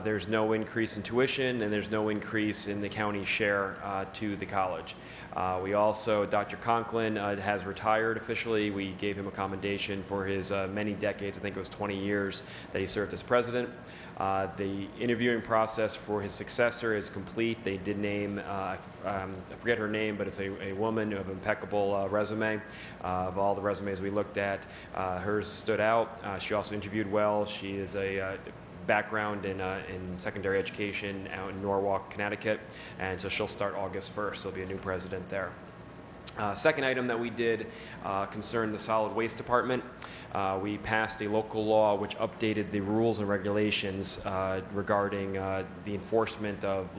There's no increase in tuition, and there's no increase in the county share to the college. We also, Dr. Conklin has retired officially. We gave him a commendation for his many decades, I think it was 20 years, that he served as president. The interviewing process for his successor is complete. They did name, I forget her name, but it's a woman of impeccable resume. Of all the resumes we looked at, hers stood out. She also interviewed well. She is a background in secondary education out in Norwalk, Connecticut, and so she'll start August 1st. There'll be a new president there. Second item that we did concerned the solid waste department. We passed a local law which updated the rules and regulations regarding the enforcement of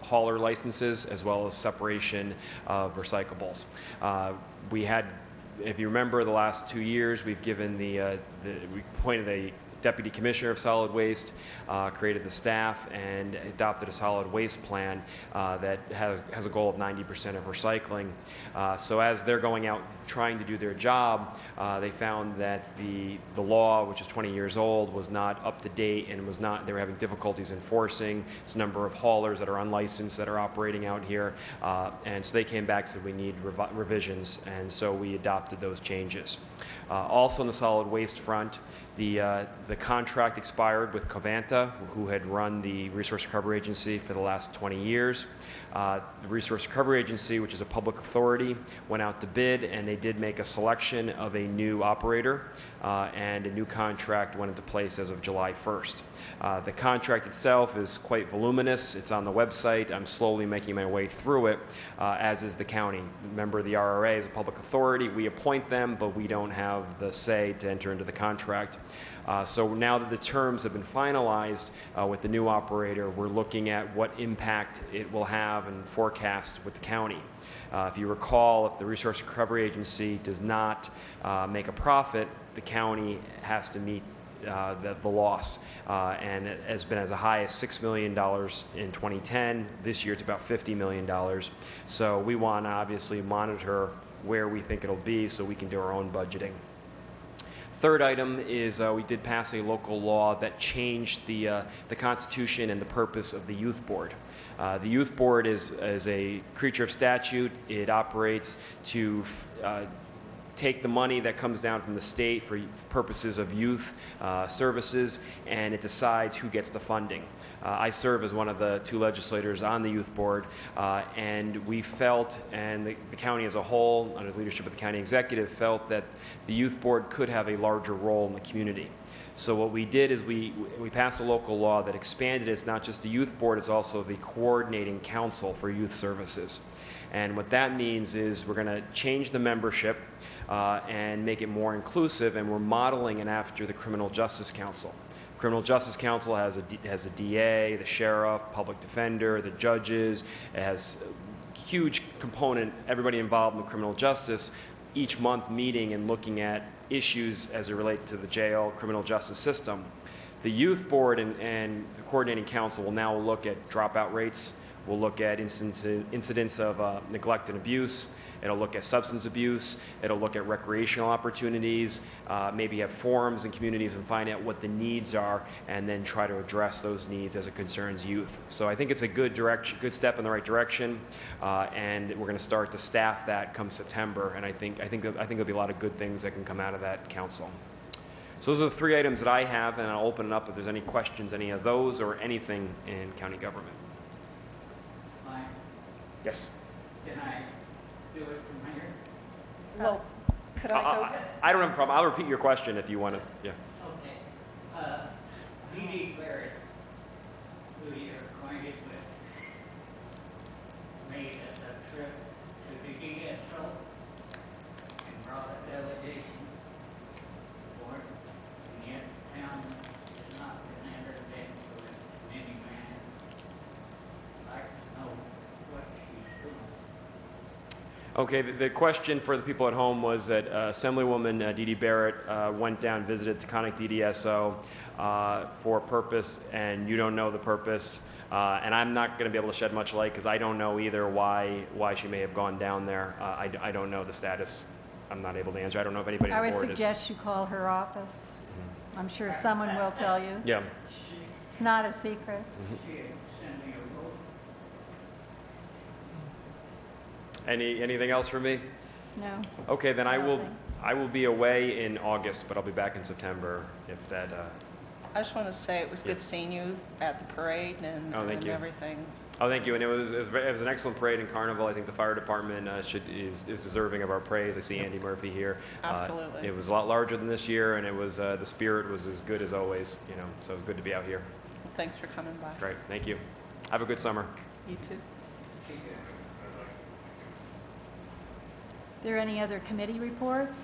hauler licenses as well as separation of recyclables. We had, if you remember, the last 2 years we've given we appointed a Deputy Commissioner of Solid Waste, created the staff, and adopted a solid waste plan that has a goal of 90% of recycling. So as they're going out trying to do their job, they found that the law, which is 20 years old, was not up to date and they were having difficulties enforcing. It's a number of haulers that are unlicensed that are operating out here, and so they came back and said we need revisions, and so we adopted those changes. Also on the solid waste front, The contract expired with Covanta, who had run the Resource Recovery Agency for the last 20 years. The Resource Recovery Agency, which is a public authority, went out to bid, and they did make a selection of a new operator, and a new contract went into place as of July 1st. The contract itself is quite voluminous. It's on the website. I'm slowly making my way through it, as is the county. Member of the RRA is a public authority. We appoint them, but we don't have the say to enter into the contract. So now that the terms have been finalized with the new operator, we're looking at what impact it will have and forecast with the county. If you recall, if the Resource Recovery Agency does not make a profit, the county has to meet the loss, and it has been as high as $6 million in 2010. This year it's about $50 million. So we want to obviously monitor where we think it'll be so we can do our own budgeting. Third item is we did pass a local law that changed the Constitution and the purpose of the Youth Board. The Youth Board is a creature of statute. It operates to take the money that comes down from the state for purposes of youth services, and it decides who gets the funding. I serve as one of the 2 legislators on the Youth Board, and we felt, and the county as a whole, under the leadership of the county executive, felt that the Youth Board could have a larger role in the community. So what we did is we passed a local law that expanded. It's not just the Youth Board, it's also the Coordinating Council for Youth Services. And what that means is we're going to change the membership and make it more inclusive, and we're modeling it after the Criminal Justice Council. Criminal Justice Council has a DA, the sheriff, public defender, the judges. It has a huge component, everybody involved in criminal justice, each month meeting and looking at issues as it relates to the jail, criminal justice system. The Youth Board and the Coordinating Council will now look at dropout rates. We'll look at incidents of neglect and abuse. It'll look at substance abuse. It'll look at recreational opportunities, maybe have forums in communities and find out what the needs are, and then try to address those needs as it concerns youth. So I think it's a good step in the right direction, and we're going to start to staff that come September. And I think there'll be a lot of good things that can come out of that council. So those are the 3 items that I have, and I'll open it up if there's any questions, any of those, or anything in county government. Yes. Can I do it from here? Well, could I go? I don't have a problem. I'll repeat your question if you want to. Yeah. Okay. Dee Barrett, who you're acquainted with, made a trip to the DSO and brought a delegation for it. And yet town has not been entertained with any man. I'd like to know what she's doing. Okay, the question for the people at home was that Assemblywoman Dee Barrett went down, visited Taconic DDSO for a purpose, and you don't know the purpose. And I'm not going to be able to shed much light because I don't know either why she may have gone down there. I don't know the status. I'm not able to answer. I don't know if anybody on I the would board is. suggest you call her office. I'm sure someone will tell you. Yeah. It's not a secret. She had sent me a vote. Anything else for me? No. Okay, then I Nothing. will be away in August, but I'll be back in September if that. I just want to say it was good Yes. seeing you at the parade and, Oh, thank and you. everything. Oh, thank you. And it was an excellent parade and carnival. I think the fire department is deserving of our praise. I see Andy Murphy here. Absolutely. It was a lot larger than this year, and it was the spirit was as good as always. So it was good to be out here. Thanks for coming by. Great, thank you. Have a good summer. You too. Are there any other committee reports?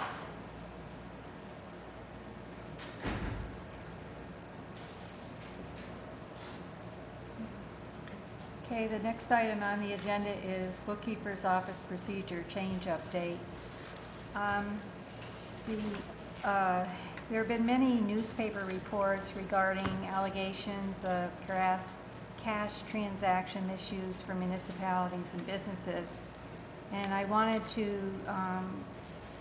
Okay, the next item on the agenda is bookkeeper's office procedure change update. There have been many newspaper reports regarding allegations of cash transaction misuse for municipalities and businesses. And I wanted to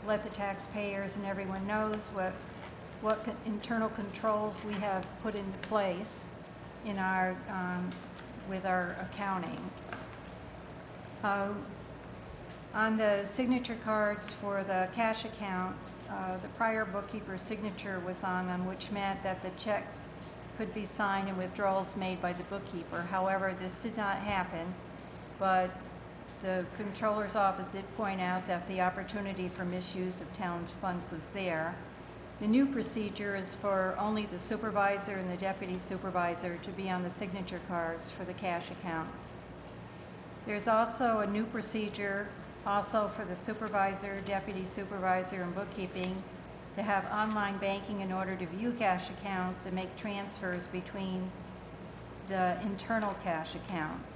let the taxpayers and everyone knows what internal controls we have put into place in with our accounting. On the signature cards for the cash accounts, the prior bookkeeper's signature was on them, which meant that the checks could be signed and withdrawals made by the bookkeeper. However, this did not happen, but the controller's office did point out that the opportunity for misuse of town funds was there. The new procedure is for only the supervisor and the deputy supervisor to be on the signature cards for the cash accounts. There's also a new procedure also for the supervisor, deputy supervisor, and bookkeeping to have online banking in order to view cash accounts and make transfers between the internal cash accounts.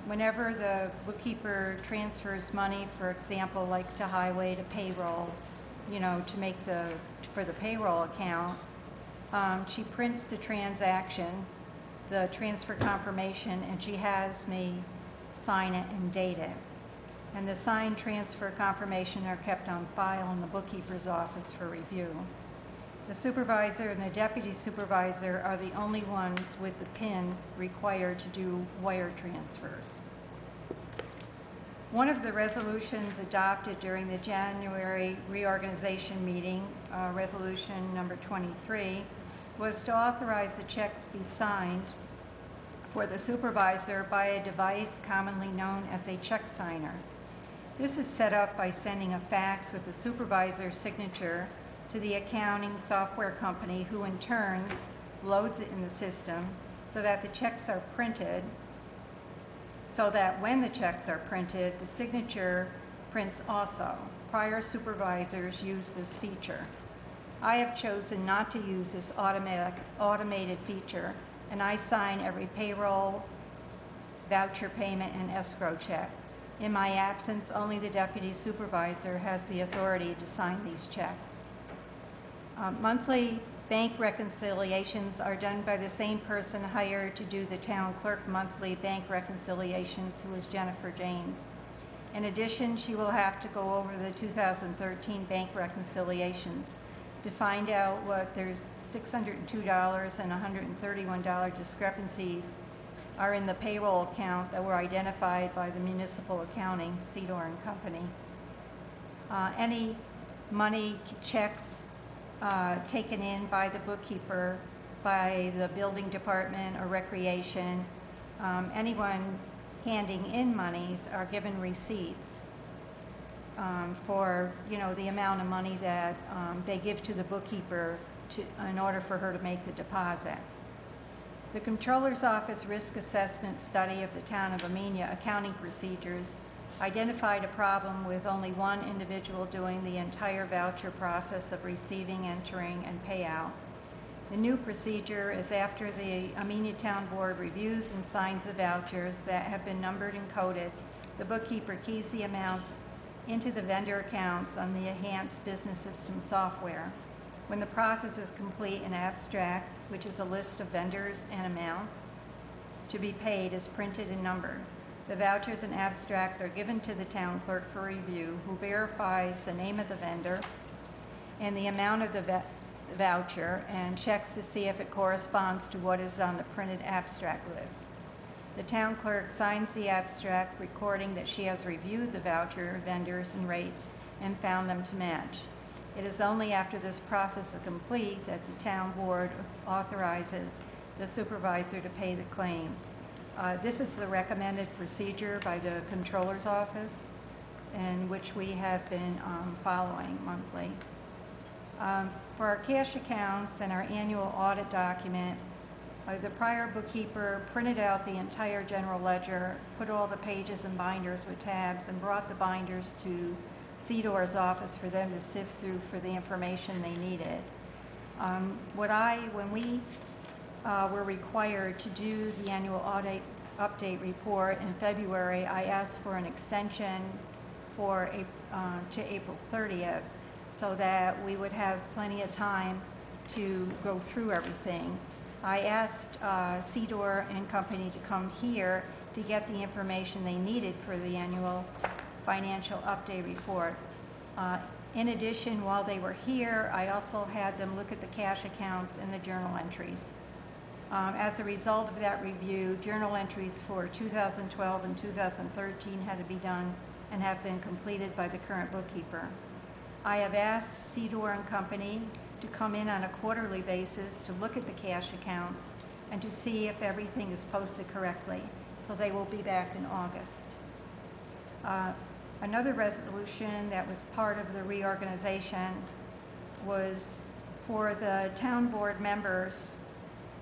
Whenever the bookkeeper transfers money, for example, like to highway, to payroll, you know, for the payroll account, she prints the transaction, the transfer confirmation, and she has me sign it and date it. And the signed transfer confirmation are kept on file in the bookkeeper's office for review. The supervisor and the deputy supervisor are the only ones with the PIN required to do wire transfers. One of the resolutions adopted during the January reorganization meeting, resolution number 23, was to authorize the checks be signed for the supervisor by a device commonly known as a check signer. This is set up by sending a fax with the supervisor's signature to the accounting software company, who in turn loads it in the system so that the checks are printed, so that when the checks are printed, the signature prints also. Prior supervisors use this feature. I have chosen not to use this automated feature, and I sign every payroll, voucher payment, and escrow check. In my absence, only the deputy supervisor has the authority to sign these checks. Monthly bank reconciliations are done by the same person hired to do the town clerk monthly bank reconciliations, who is Jennifer James. In addition, she will have to go over the 2013 bank reconciliations to find out what there's $602 and $131 discrepancies are in the payroll account that were identified by the municipal accounting, Cedar and Company. Any money checks taken in by the bookkeeper, by the building department or recreation, anyone handing in monies are given receipts for, you know, the amount of money that they give to the bookkeeper in order for her to make the deposit. The Comptroller's Office risk assessment study of the town of Amenia accounting procedures identified a problem with only one individual doing the entire voucher process of receiving, entering, and payout. The new procedure is after the Amenia Town Board reviews and signs the vouchers that have been numbered and coded, the bookkeeper keys the amounts into the vendor accounts on the enhanced business system software. When the process is complete, an abstract, which is a list of vendors and amounts to be paid, is printed and numbered. The vouchers and abstracts are given to the town clerk for review, who verifies the name of the vendor and the amount of the voucher and checks to see if it corresponds to what is on the printed abstract list. The town clerk signs the abstract, recording that she has reviewed the voucher, vendors, and rates and found them to match. It is only after this process is complete that the town board authorizes the supervisor to pay the claims. This is the recommended procedure by the Comptroller's Office, in which we have been following monthly. For our cash accounts and our annual audit document, the prior bookkeeper printed out the entire general ledger, put all the pages in binders with tabs, and brought the binders to Cedor's office for them to sift through for the information they needed. When we were required to do the annual audit update report in February, I asked for an extension for to April 30th, so that we would have plenty of time to go through everything. I asked Cedar and Company to come here to get the information they needed for the annual financial update report. In addition, while they were here, I also had them look at the cash accounts and the journal entries. As a result of that review, journal entries for 2012 and 2013 had to be done and have been completed by the current bookkeeper. I have asked Cedar and Company to come in on a quarterly basis to look at the cash accounts and to see if everything is posted correctly. So they will be back in August. Another resolution that was part of the reorganization was for the town board members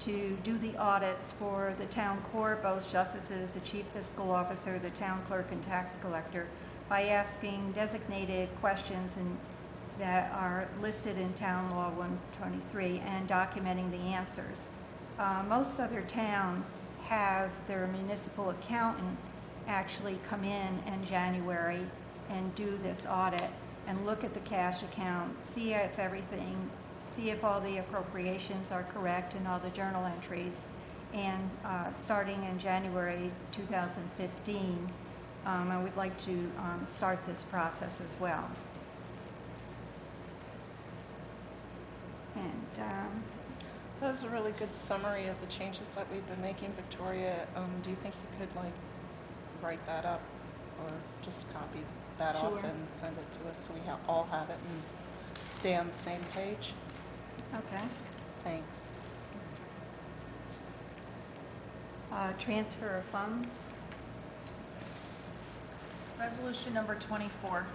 to do the audits for the town core, both justices, the chief fiscal officer, the town clerk, and tax collector, by asking designated questions that are listed in Town Law 123 and documenting the answers. Most other towns have their municipal accountant actually come in January and do this audit and look at the cash account, see if all the appropriations are correct and all the journal entries. And starting in January 2015, I would like to start this process as well. And That was a really good summary of the changes that we've been making, Victoria. Do you think you could write that up or just copy that off Sure. and send it to us so we all have it and stay on the same page? okay. Thanks. Transfer of funds. Resolution number 24.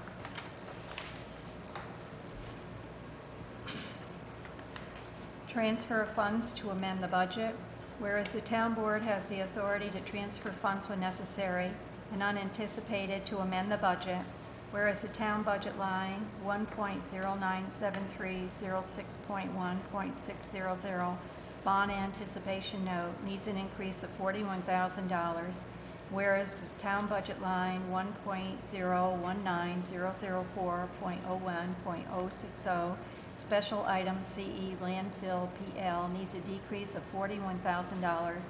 Transfer of funds to amend the budget. Whereas the town board has the authority to transfer funds when necessary and unanticipated to amend the budget. Whereas the town budget line 1.097306.1.600 bond anticipation note needs an increase of $41,000. Whereas the town budget line 1.019004.01.060 special item CE landfill PL needs a decrease of $41,000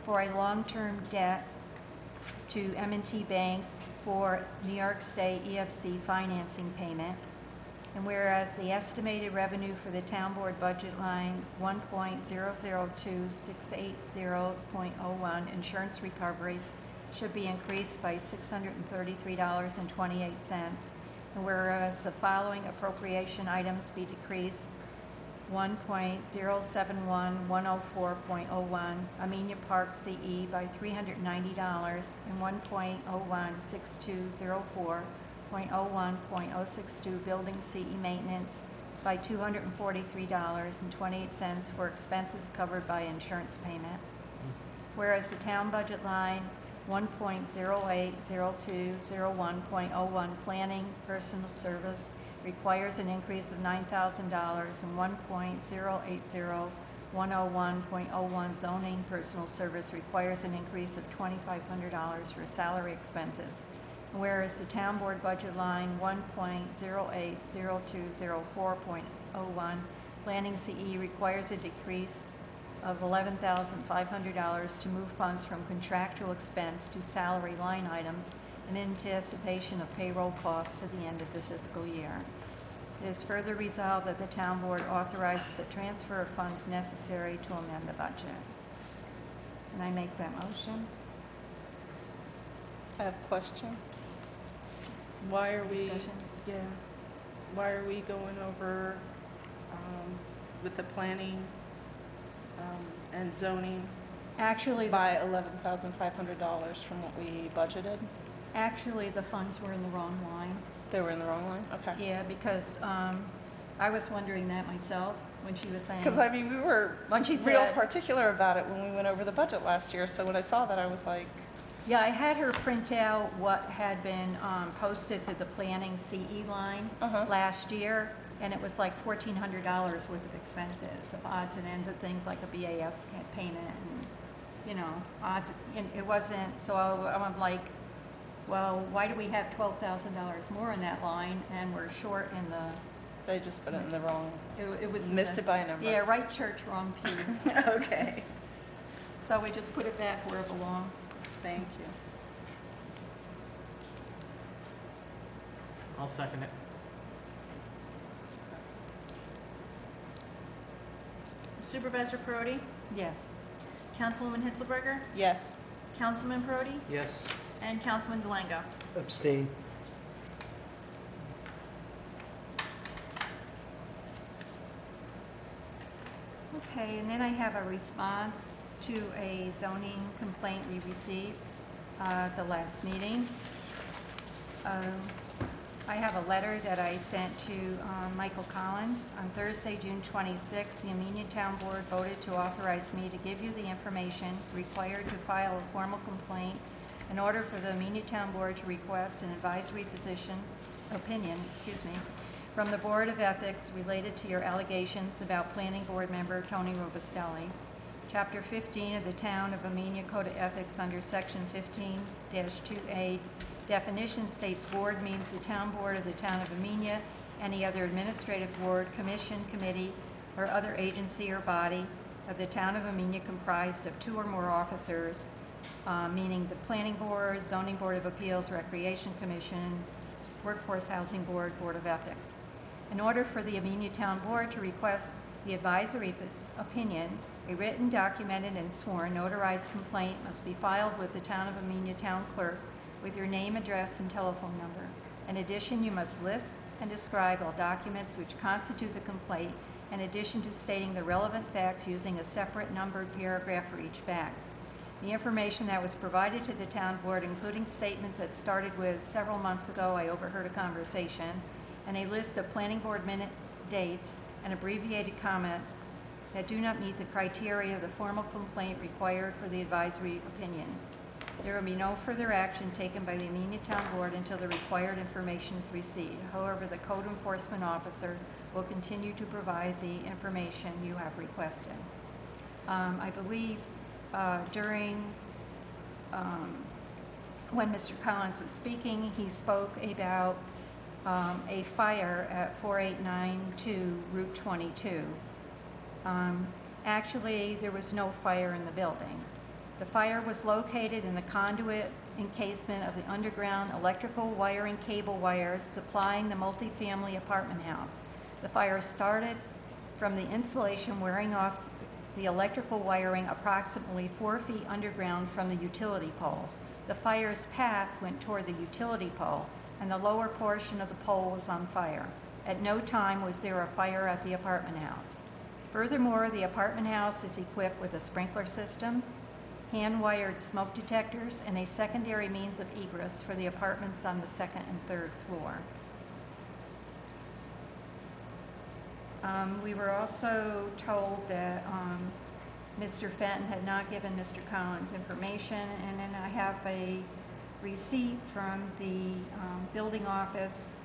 for a long-term debt to M&T Bank for New York State EFC financing payment. And whereas the estimated revenue for the town board budget line 1.002680.01 insurance recoveries should be increased by $633.28. And whereas the following appropriation items be decreased: 1.071104.01 Amenia Park CE by $390 and 1.016204.01.062 Building CE maintenance by $243.28 for expenses covered by insurance payment. Whereas the town budget line 1.080201.01 planning personal service requires an increase of $9,000, and 1.080101.01 zoning personal service requires an increase of $2,500 for salary expenses. Whereas the town board budget line 1.080204.01 planning CE requires a decrease of $11,500 to move funds from contractual expense to salary line items in anticipation of payroll costs to the end of the fiscal year. It is further resolved that the town board authorizes the transfer of funds necessary to amend the budget. And I make that motion. I have a question. Why are we Discussion? Yeah. going over with the planning and zoning Actually, by $11,500 from what we budgeted? actually, the funds were in the wrong line. They were in the wrong line? Okay. Yeah, because I was wondering that myself when she was saying. Because I mean, we were When she real said- particular about it when we went over the budget last year. So when I saw that, I was like, Yeah, I had her print out what had been posted to the planning CE line last year, and it was like $1,400 worth of expenses, of odds and ends of things like a BAS payment and, you know, odds, and it wasn't, so I'm like, well, why do we have $12,000 more in that line, and we're short in the, they just put it in the wrong, it was. in missed the- it by a number. Yeah, right church, wrong pew. Okay. So we just put it back where it belonged. Thank you. I'll second it. Supervisor Perotti, Yes. Councilwoman Hitzelberger, Yes. Councilman Perotti, Yes. and Councilman DeLango. Abstain. Okay, and then I have a response to a zoning complaint we received at the last meeting. I have a letter that I sent to Michael Collins. On Thursday, June 26, the Amenia Town Board voted to authorize me to give you the information required to file a formal complaint in order for the Amenia Town Board to request an advisory opinion, from the Board of Ethics related to your allegations about Planning Board member Tony Robustelli. Chapter 15 of the Town of Amenia Code of Ethics under Section 15-2A definition states board means the town board of the Town of Amenia, any other administrative board, commission, committee, or other agency or body of the Town of Amenia comprised of 2 or more officers, meaning the Planning Board, Zoning Board of Appeals, Recreation Commission, Workforce Housing Board, Board of Ethics. In order for the Amenia Town Board to request the advisory opinion, a written, documented, and sworn notarized complaint must be filed with the Town of Amenia Town Clerk with your name, address, and telephone number. In addition, you must list and describe all documents which constitute the complaint, in addition to stating the relevant facts using a separate numbered paragraph for each fact. The information that was provided to the town board, including statements that started with several months ago, I overheard a conversation, and a list of planning board minutes, dates, and abbreviated comments that do not meet the criteria of the formal complaint required for the advisory opinion. There will be no further action taken by the Amenia Town Board until the required information is received. However, the code enforcement officer will continue to provide the information you have requested. I believe during when Mr. Collins was speaking, he spoke about a fire at 4892 Route 22. Actually, there was no fire in the building. The fire was located in the conduit encasement of the underground electrical wiring cable wires supplying the multifamily apartment house. The fire started from the insulation wearing off the electrical wiring approximately 4 feet underground from the utility pole. The fire's path went toward the utility pole, and the lower portion of the pole was on fire. At no time was there a fire at the apartment house. Furthermore, the apartment house is equipped with a sprinkler system, hand-wired smoke detectors, and a secondary means of egress for the apartments on the 2nd and 3rd floor. We were also told that Mr. Fenton had not given Mr. Collins information, and then I have a receipt from the building office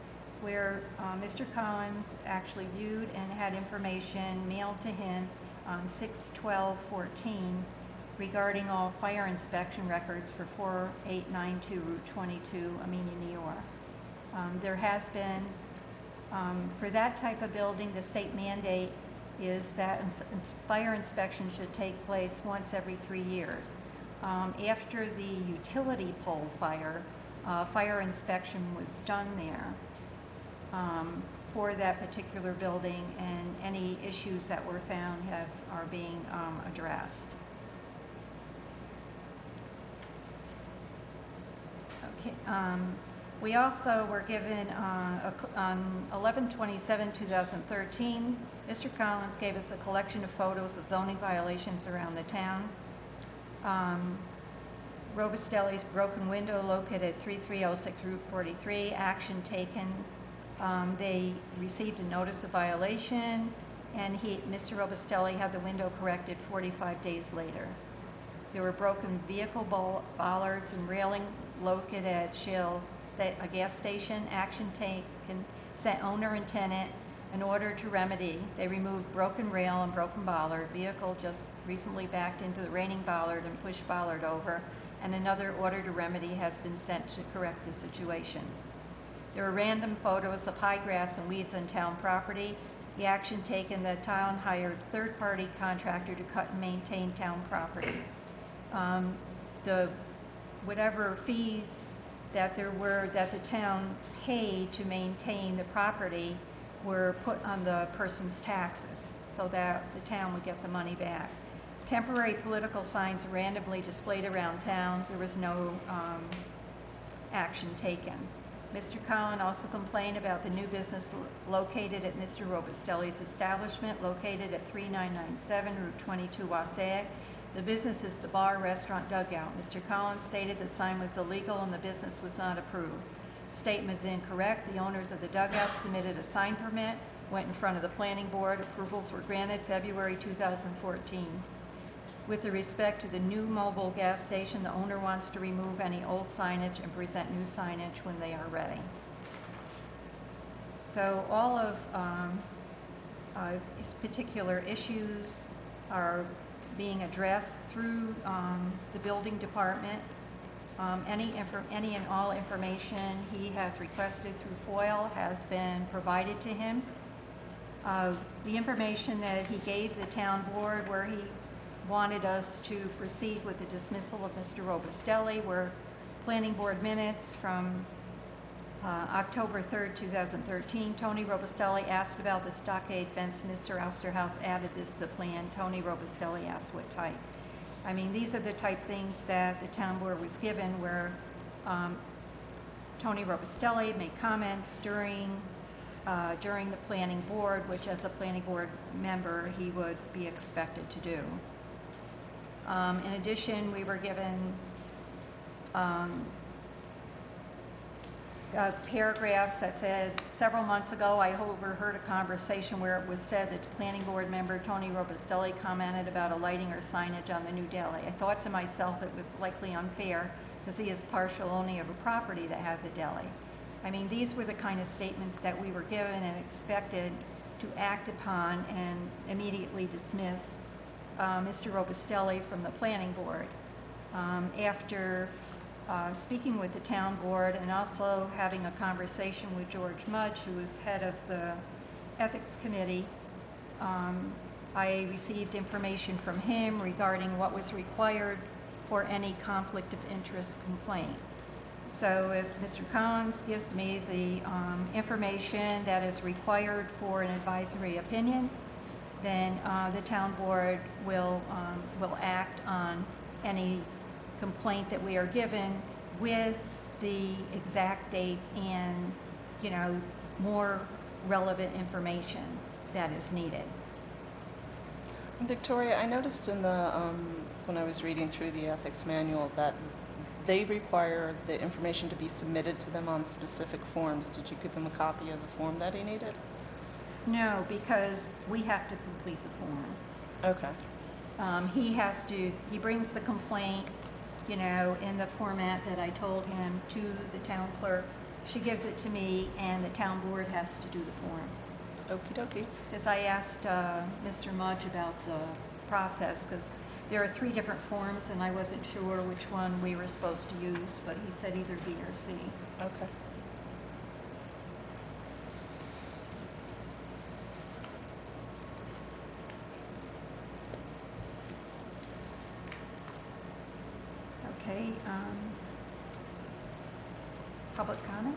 where Mr. Collins actually viewed and had information mailed to him on 6/12/14 regarding all fire inspection records for 4892 Route 22, Amenia, New York. There has been, for that type of building, the state mandate is that fire inspection should take place once every 3 years. After the utility pole fire, fire inspection was done there for that particular building, and any issues that were found are being addressed. Okay. We also were given, on 11/27/2013, Mr. Collins gave us a collection of photos of zoning violations around the town. Robustelli's broken window located at 3306 Route 43, action taken. They received a notice of violation, and Mr. Robustelli had the window corrected 45 days later. There were broken vehicle bollards and railing located at Shell, a gas station. Action taken, sent owner and tenant in order to remedy. They removed broken rail and broken bollard. Vehicle just recently backed into the raining bollard and pushed bollard over, and another order to remedy has been sent to correct the situation. There were random photos of high grass and weeds on town property. The action taken, the town hired third-party contractor to cut and maintain town property. Whatever fees that there were that the town paid to maintain the property were put on the person's taxes so that the town would get the money back. Temporary political signs randomly displayed around town. There was no action taken. Mr. Collin also complained about the new business located at Mr. Robustelli's establishment located at 3997 Route 22, Wassaic. The business is the bar, restaurant, dugout. Mr. Collins stated the sign was illegal and the business was not approved. Statement is incorrect. The owners of the dugout submitted a sign permit, went in front of the planning board. Approvals were granted February 2014. With respect to the new mobile gas station, the owner wants to remove any old signage and present new signage when they are ready. So all of these particular issues are being addressed through the building department. Any and all information he has requested through FOIL has been provided to him. The information that he gave the town board where he wanted us to proceed with the dismissal of Mr. Robustelli were planning board minutes from October 3rd, 2013. Tony Robustelli asked about the stockade fence. Mr. Osterhaus added this to the plan. Tony Robustelli asked what type. I mean, these are the type things that the town board was given where Tony Robustelli made comments during the planning board, which as a planning board member, he would be expected to do. In addition, we were given paragraphs that said, several months ago, I overheard a conversation where it was said that the planning board member, Tony Robustelli, commented about a lighting or signage on the new deli. I thought to myself it was likely unfair because he is partial owner of a property that has a deli. I mean, these were the kind of statements that we were given and expected to act upon and immediately dismiss Mr. Robustelli from the planning board. After speaking with the town board and also having a conversation with George Mudge, who was head of the ethics committee, I received information from him regarding what was required for any conflict of interest complaint. So if Mr. Collins gives me the information that is required for an advisory opinion, then the town board will act on any complaint that we are given with the exact dates and, you know, more relevant information that is needed. Victoria, I noticed in the, when I was reading through the ethics manual that they require the information to be submitted to them on specific forms. Did you give him a copy of the form that he needed? No, because we have to complete the form. Okay. He brings the complaint, you know, in the format that I told him to the town clerk. She gives it to me and the town board has to do the form. Okie dokie. Because I asked Mr. Mudge about the process, because there are 3 different forms and I wasn't sure which one we were supposed to use, but he said either B or C. Okay. Okay, public comment?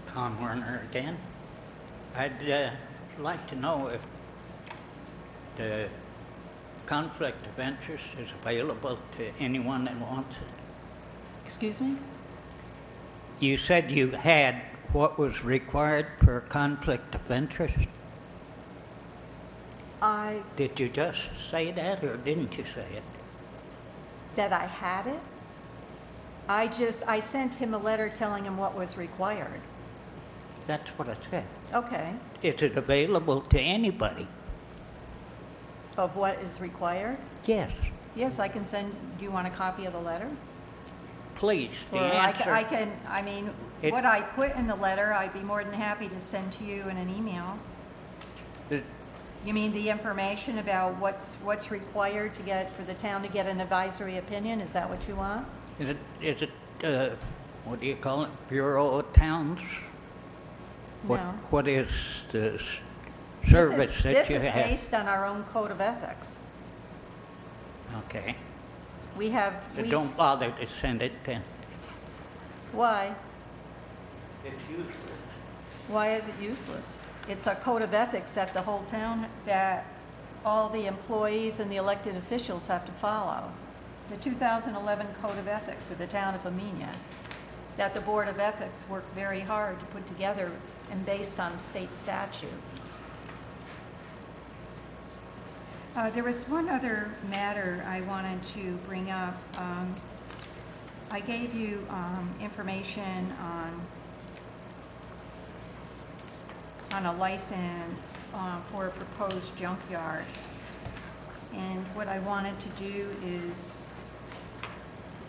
Tom Werner again. I'd like to know if the conflict of interest is available to anyone that wants it. Excuse me? You said you had what was required for a conflict of interest. Did you just say that or didn't you say it? That I had it? I sent him a letter telling him what was required. That's what I said. Okay. Is it available to anybody? Of what is required? Yes. Yes, I can send, do you want a copy of the letter? Please, the Or answer. What I put in the letter, I'd be more than happy to send to you in an email. You mean the information about what's required to get, for the town to get an advisory opinion? Is that what you want? Is it, what do you call it, Bureau of Towns? No. What is the service that you have? This is based on our own code of ethics. Okay. We have... So don't bother to send it then. Why? It's useless. Why is it useless? It's a code of ethics that the whole town, that all the employees and the elected officials have to follow. The 2011 Code of Ethics of the town of Amenia, that the Board of Ethics worked very hard to put together and based on state statute. There was one other matter I wanted to bring up. I gave you information on a license for a proposed junkyard. And what I wanted to do is,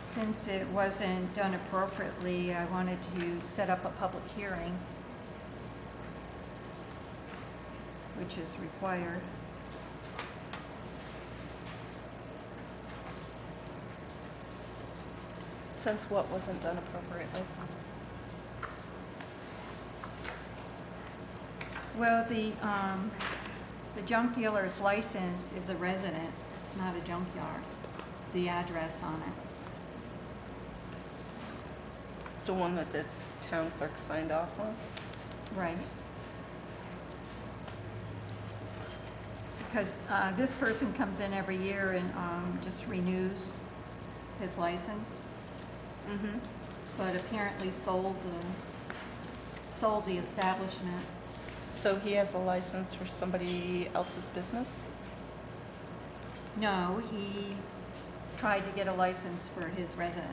since it wasn't done appropriately, I wanted to set up a public hearing, which is required. Since what wasn't done appropriately? Well, the junk dealer's license is a resident. It's not a junkyard. The address on it. The one that the town clerk signed off on? Right. Because this person comes in every year and just renews his license, Mm-hmm. but apparently sold the establishment. So he has a license for somebody else's business? No, he tried to get a license for his residence.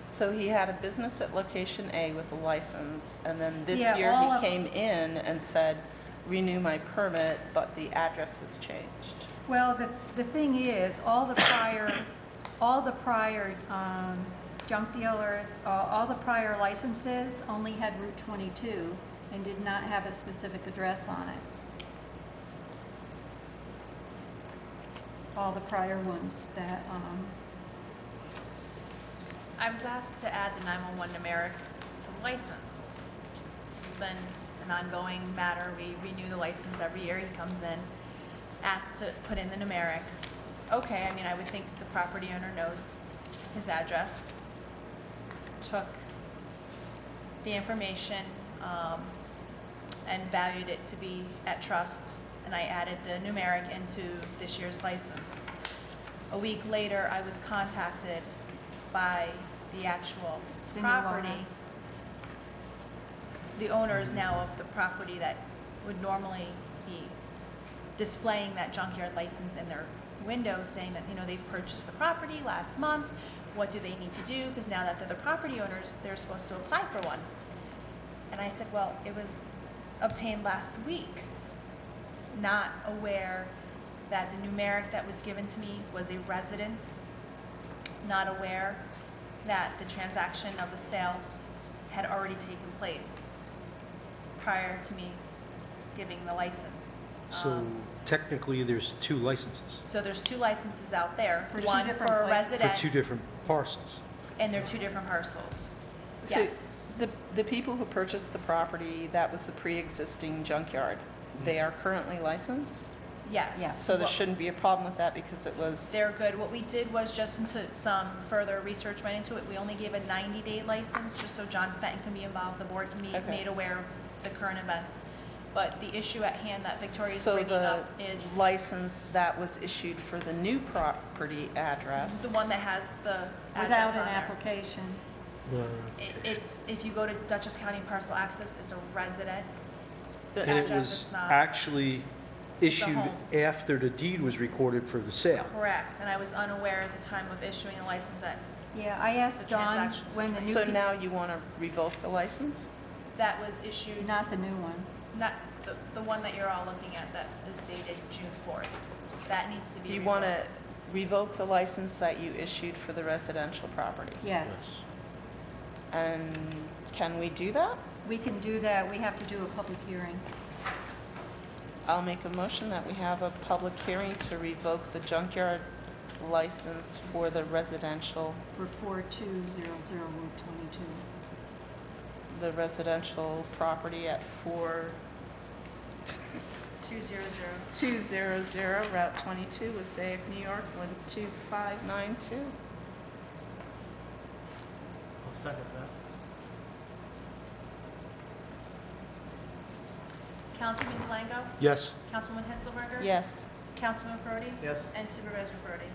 So he had a business at location A with a license, and then this Yeah, year all he of- came in and said, renew my permit, but the address has changed. Well, the thing is, all the prior junk dealers, all the prior licenses only had Route 22 and did not have a specific address on it. All the prior ones that, I was asked to add the 911 numeric to the license. This has been an ongoing matter. We renew the license every year. He comes in, asked to put in the numeric. Okay, I mean, I would think the property owner knows his address, took the information, and valued it to be at trust, and I added the numeric into this year's license. A week later, I was contacted by the actual The new property. owner. The owners now of the property that would normally be displaying that junkyard license in their window, saying that, you know, they've purchased the property last month. What do they need to do? Because now that they're the property owners, they're supposed to apply for one. And I said, well, it was obtained last week. Not aware that the numeric that was given to me was a residence. Not aware that the transaction of the sale had already taken place prior to me giving the license. So technically, there's two licenses So there's two licenses out there, For two one different for a places. for resident, two different parcels. and they're two different parcels. So Yes. the people who purchased the property, that was the pre-existing junkyard. They are currently licensed? Yes. Yes. So there Well, shouldn't be a problem with that because it was, they're good. What we did was just into some further research went into it. We only gave a 90-day license, just so John Fenton can be involved, the board can be Okay. made aware of the current events. But the issue at hand that Victoria's so bringing the up is license that was issued for the new property address. the one that has the address without on an there. application. It's, if you go to Dutchess County Parcel Access, it's a resident. The And it address was is not- actually issued home. after the deed was recorded for the sale. Correct, and I was unaware at the time of issuing a license that Yeah, I asked The Don transaction took when the place. new, So now you want to revoke the license? that was issued, not the new one. not, the one that you're all looking at, that's is dated June 4th. That needs to be Do you want to revoked. revoke the license that you issued for the residential property? Yes, And can we do that? we can do that. We have to do a public hearing. I'll make a motion that we have a public hearing to revoke the junkyard license for the residential, For 4200 Route 22. the residential property at 200. 4200 Route 22, Passaic, New York, 12592. I'll second that. Councilman Delango? Yes. Councilwoman Hitzelberger? Yes. Councilman Brody? Yes. And Supervisor Brody?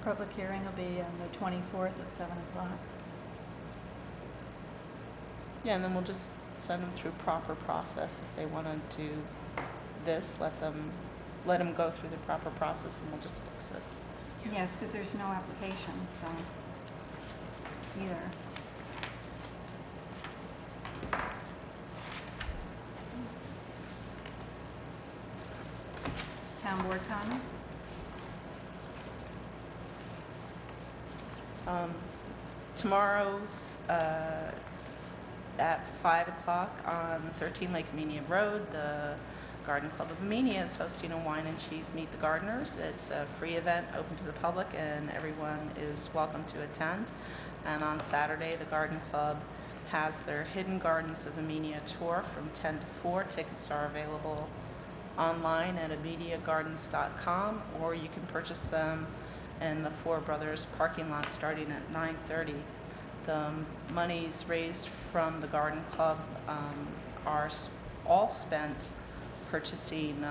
Public hearing will be on the 24th at 7 o'clock. Yeah, and then we'll just send them through proper process. If they want to do this, let them go through the proper process, and we'll just fix this. Yes, because there's no application, so either. Town board comments? Tomorrow's at 5 o'clock on 13 Lake Amenia Road, the Garden Club of Amenia is hosting a wine and cheese Meet the Gardeners. It's a free event open to the public, and everyone is welcome to attend. And on Saturday, the Garden Club has their Hidden Gardens of Amenia tour from 10 to 4. Tickets are available online at ameniagardens.com, or you can purchase them in the Four Brothers parking lot starting at 9:30. The monies raised from the Garden Club are all spent purchasing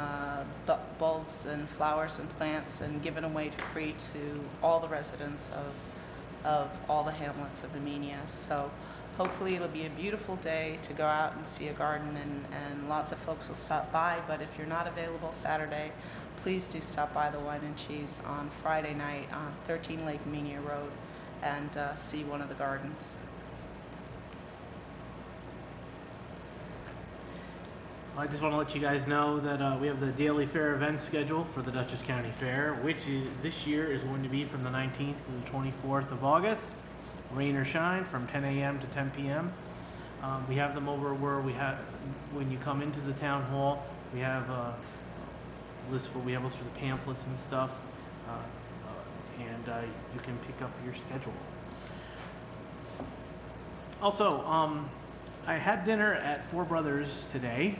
bulbs and flowers and plants and given away for free to all the residents of all the hamlets of Amenia. So hopefully it'll be a beautiful day to go out and see a garden, and lots of folks will stop by. But if you're not available Saturday, please do stop by the Wine and Cheese on Friday night on 13 Lake Amenia Road and see one of the gardens. I just want to let you guys know that we have the daily fair event schedule for the Dutchess County Fair, which this year is going to be from the 19th to the 24th of August, rain or shine, from 10 a.m. to 10 p.m. We have them over where when you come into the town hall, we have a list where we have the pamphlets and stuff, and you can pick up your schedule. Also, I had dinner at Four Brothers today,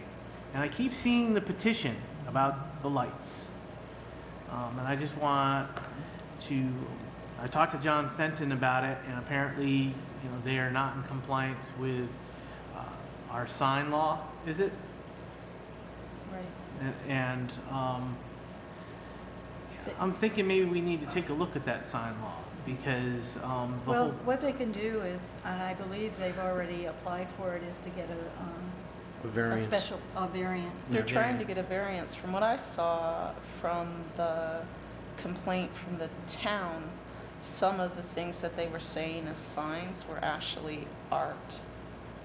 and I keep seeing the petition about the lights. And I just want to, I talked to John Fenton about it, and apparently, they are not in compliance with our sign law, is it? Right. And I'm thinking maybe we need to take a look at that sign law, because Well, what they can do is, and I believe they've already applied for it, is to get A variance. a special, variance. They're Yeah, trying to variance. get a variance. From what I saw from the complaint from the town, some of the things that they were saying as signs were actually art.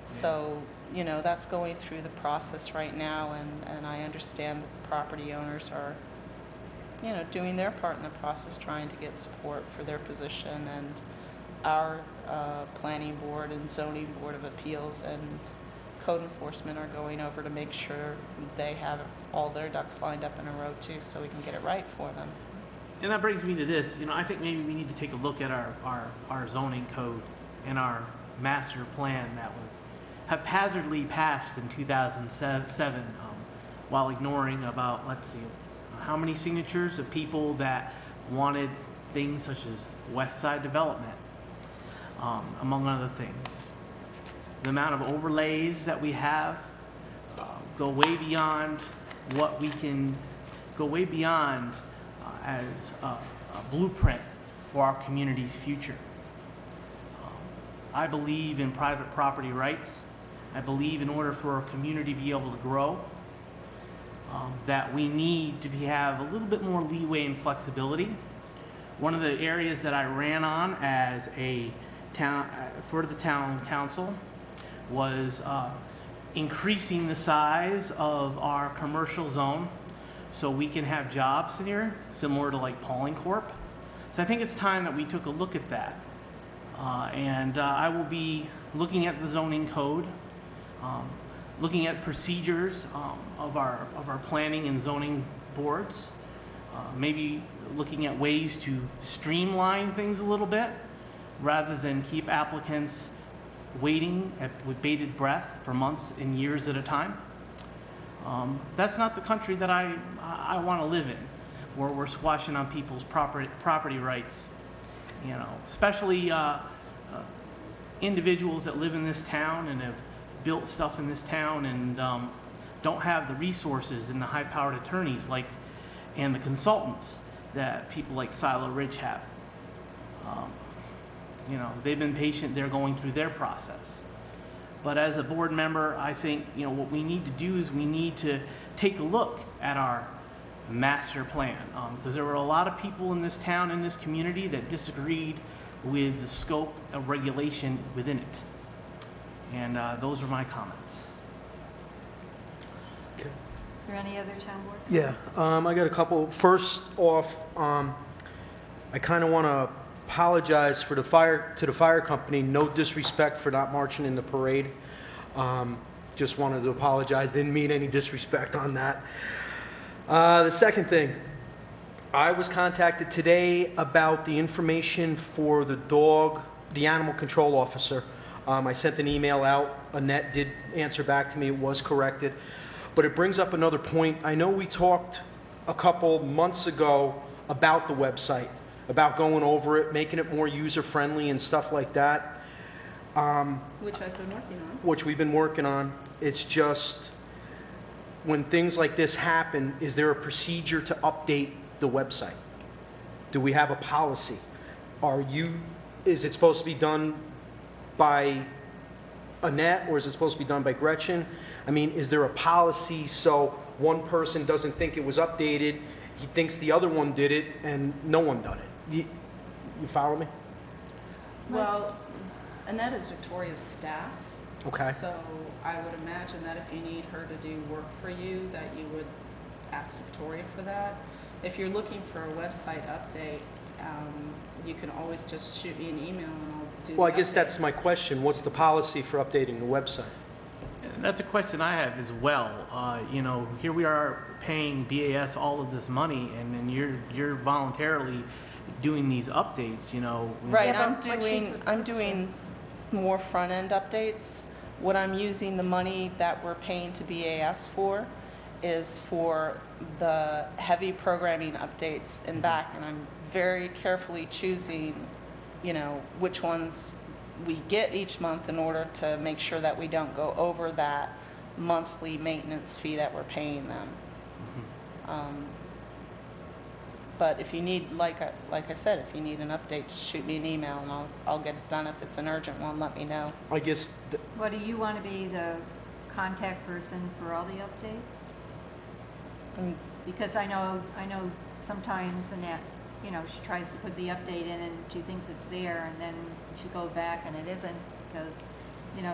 So, that's going through the process right now, and I understand that the property owners are, doing their part in the process, trying to get support for their position, and our planning board and zoning board of appeals and code enforcement are going over to make sure they have all their ducks lined up in a row too, so we can get it right for them. And that brings me to this, I think maybe we need to take a look at our zoning code and our master plan that was haphazardly passed in 2007, while ignoring about, let's see, how many signatures of people that wanted things such as West Side development, among other things. The amount of overlays that we have go way beyond what we can, go way beyond as a blueprint for our community's future. I believe in private property rights. I believe in order for a community to be able to grow, that we need to have a little bit more leeway and flexibility. One of the areas that I ran on as a town, for the town council, was increasing the size of our commercial zone so we can have jobs in here, similar to like Pauling Corp. So I think it's time that we took a look at that. And I will be looking at the zoning code, looking at procedures of our planning and zoning boards, maybe looking at ways to streamline things a little bit rather than keep applicants waiting with bated breath for months and years at a time. That's not the country that I want to live in, where we're squashing on people's property rights. Especially individuals that live in this town and have built stuff in this town and don't have the resources and the high-powered attorneys and the consultants that people like Silo Ridge have. They've been patient, they're going through their process. But as a board member, I think, what we need to do is we need to take a look at our master plan, because there were a lot of people in this town, in this community, that disagreed with the scope of regulation within it. And those are my comments. Okay. Are there any other town board? Yeah, I got a couple. First off, I kind of want to apologize to the fire company. No disrespect for not marching in the parade. Just wanted to apologize. Didn't mean any disrespect on that. The second thing, I was contacted today about the information for the animal control officer. I sent an email out. Annette did answer back to me. It was corrected. But it brings up another point. I know we talked a couple months ago about the website, about going over it, making it more user-friendly and stuff like that. Which I've been working on. Which we've been working on. It's just, when things like this happen, is there a procedure to update the website? Do we have a policy? Is it supposed to be done by Annette, or is it supposed to be done by Gretchen? I mean, is there a policy so one person doesn't think it was updated, he thinks the other one did it, and no one done it? You follow me? Well, Annette is Victoria's staff. Okay. So I would imagine that if you need her to do work for you, that you would ask Victoria for that. If you're looking for a website update, you can always just shoot me an email and I'll do Well, I the guess update. that's my question. What's the policy for updating the website? And that's a question I have as well. Here we are paying BAS all of this money, and then you're voluntarily doing these updates. Right, Yeah, I'm but what she's doing more front-end updates. What I'm using the money that we're paying to BAS for is for the heavy programming updates and back, and I'm very carefully choosing, which ones we get each month in order to make sure that we don't go over that monthly maintenance fee that we're paying them. But if you need, like I said, if you need an update, just shoot me an email and I'll get it done. If it's an urgent one, let me know. I guess, What, do you want to be the contact person for all the updates? Because I know sometimes Annette, she tries to put the update in and she thinks it's there, and then she goes back and it isn't, because,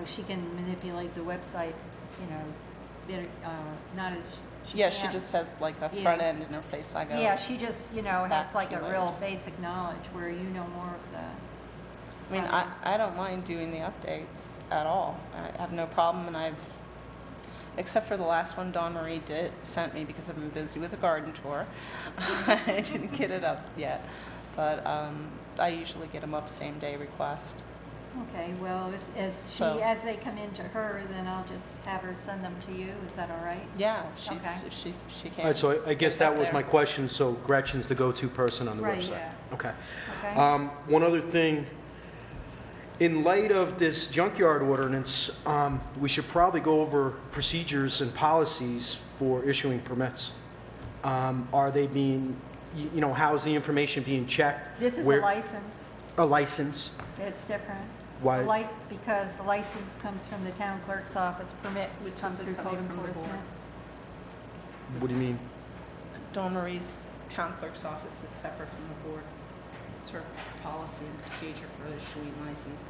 she can manipulate the website, not as she Yeah, she can't. just has like a Yeah. front-end interface. I go. Yeah, she just, has back like few a real layers. basic knowledge where you know more of the. I mean, I don't mind doing the updates at all. I have no problem, and except for the last one Dawn Marie sent me because I've been busy with a garden tour. I didn't get it up yet, but I usually get them up same day request. Okay, well, as they come into her, then I'll just have her send them to you. Is that all right? Yeah, Okay. if she can. all right, so I guess get that up was there. my question. So Gretchen's the go-to person on the Right, website? yeah. Okay. Okay. One other thing, in light of this junkyard ordinance, we should probably go over procedures and policies for issuing permits. Are they being, how's the information being checked? This is a Where- license. A license? It's different. Why? Because the license comes from the town clerk's office, permits Which come isn't through coming code from the board. enforcement. What do you mean? Dawn Marie's town clerk's office is separate from the board. It's her policy and procedure for issuing licenses,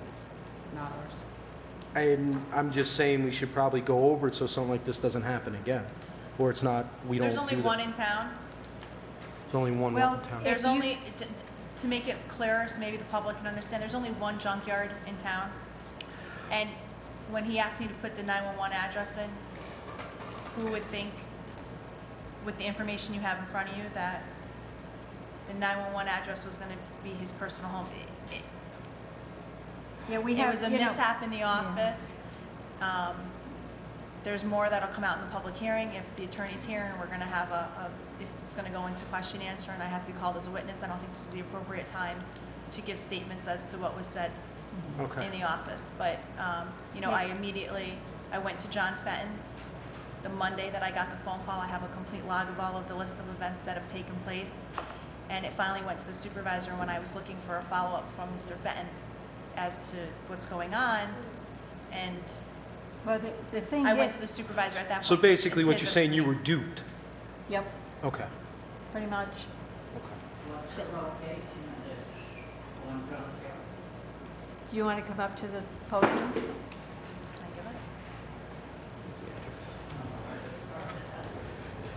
not ours. I'm just saying we should probably go over it so something like this doesn't happen again. Or it's not, we don't There's do only that. one in town. There's only one Well, in town. There's If you- only, to make it clearer, so maybe the public can understand, there's only one junkyard in town. And when he asked me to put the 911 address in, who would think, with the information you have in front of you, that the 911 address was gonna be his personal home? Yeah, we It have, was a mishap in the office. There's more that'll come out in the public hearing if the attorney's here, and we're gonna have if it's gonna go into question and answer and I have to be called as a witness. I don't think this is the appropriate time to give statements as to what was said Okay. in the office. But, you know, I went to John Fenton the Monday that I got the phone call. I have a complete log of all of the list of events that have taken place. And it finally went to the supervisor when I was looking for a follow-up from Mr. Fenton as to what's going on. And Well, the thing I went is, to the supervisor at that point. So basically, It's what his you're saying, you opinion. were duped? yep, Okay. pretty much. Okay. What's the location of this one junkyard? Do you want to come up to the podium? Can I give it?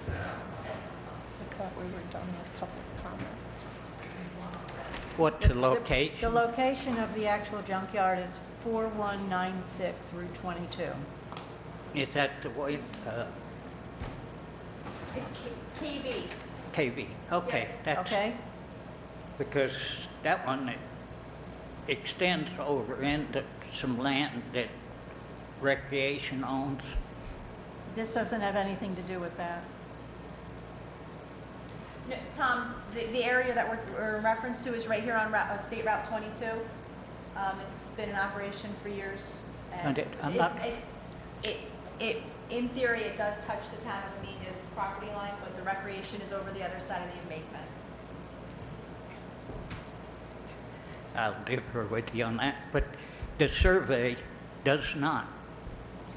I thought we were done with public comment. What's the location? The location of the actual junkyard is 4196 Route 22. Is that the way, It's KV. KB? Okay, that's, Okay? because that one extends over into some land that recreation owns. This doesn't have anything to do with that. No, Tom, the area that we're in reference to is right here on State Route 22. It's been in operation for years. And In theory, it does touch the town of Amenia's property line, but the recreation is over the other side of the embankment. I'll differ with you on that, but the survey does not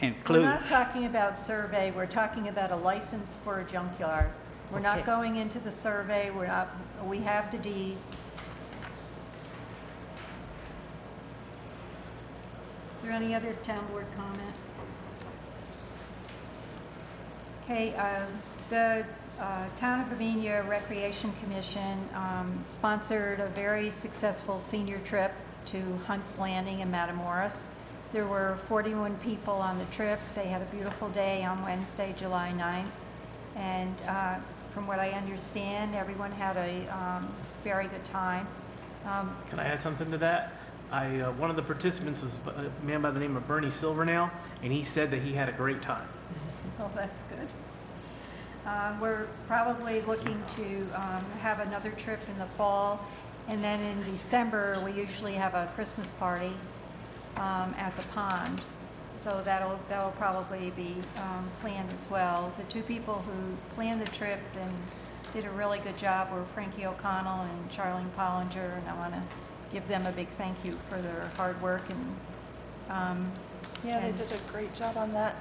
We're include. not talking about survey, we're talking about a license for a junkyard. We're not Okay. going into the survey, we have the deed. Is there any other town board comment? Okay, the Town of Amenia Recreation Commission sponsored a very successful senior trip to Hunt's Landing in Matamoros. There were 41 people on the trip. They had a beautiful day on Wednesday, July 9th. And from what I understand, everyone had a very good time. Can I add something to that? One of the participants was a man by the name of Bernie Silvernail, and he said that he had a great time. Well, that's good. We're probably looking to have another trip in the fall, and then in December, we usually have a Christmas party at the pond. So that'll probably be planned as well. The two people who planned the trip and did a really good job were Frankie O'Connell and Charlene Pollinger, and I want to give them a big thank you for their hard work. And Yeah, they And- did a great job on that,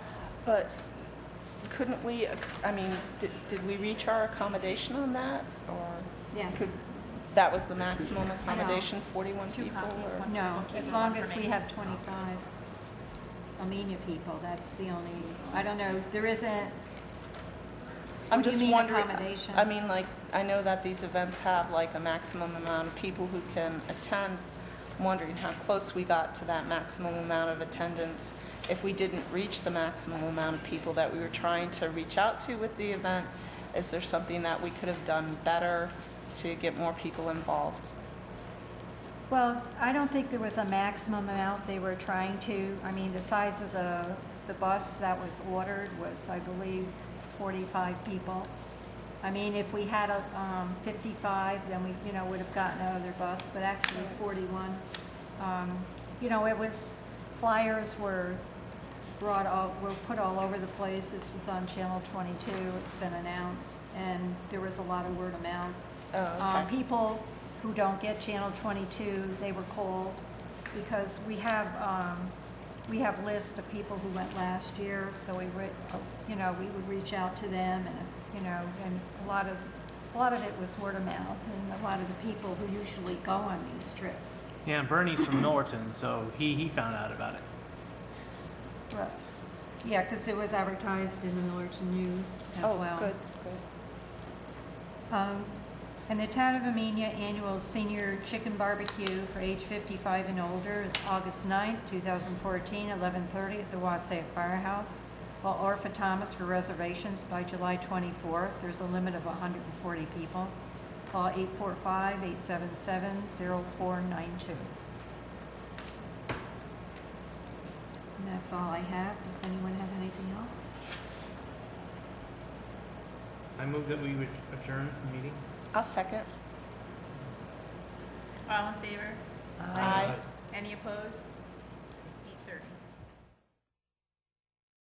but couldn't we, I mean, did we reach our accommodation on that, or? yes, That was the maximum accommodation, 41 Two people? copies, or- one- no, Okay, as so long one as for we me. have 25 Amenia people, that's the only, I don't know, there isn't. I'm What do you just mean wondering, accommodation? I mean, like, I know that these events have like a maximum amount of people who can attend. I'm wondering how close we got to that maximum amount of attendance if we didn't reach the maximum amount of people that we were trying to reach out to with the event. Is there something that we could have done better to get more people involved? Well, I don't think there was a maximum amount they were trying to, I mean, the size of the bus that was ordered was, I believe, 45 people. I mean, if we had a 55, then we, would have gotten another bus, but actually 41. It was, flyers were were put all over the place. This was on Channel 22, it's been announced, and there was a lot of word of mouth. Oh, okay. People who don't get Channel 22, they were called, because we have lists of people who went last year, so we would reach out to them, and and a lot of it was word of mouth, and a lot of the people who usually go on these trips. Yeah, and Bernie's from Norton, so he found out about it. Well, yeah, because it was advertised in the Norton News as well. Oh, good, good. And the Town of Amenia Annual Senior Chicken Barbecue for age 55 and older is August 9th, 2014, 11:30 at the Wassaic Firehouse. While Orpha Thomas for reservations by July 24th. There's a limit of 140 people. Call 845-877-0492. And that's all I have. Does anyone have anything else? I move that we would adjourn the meeting. I'll second. All in favor? Aye. Any opposed?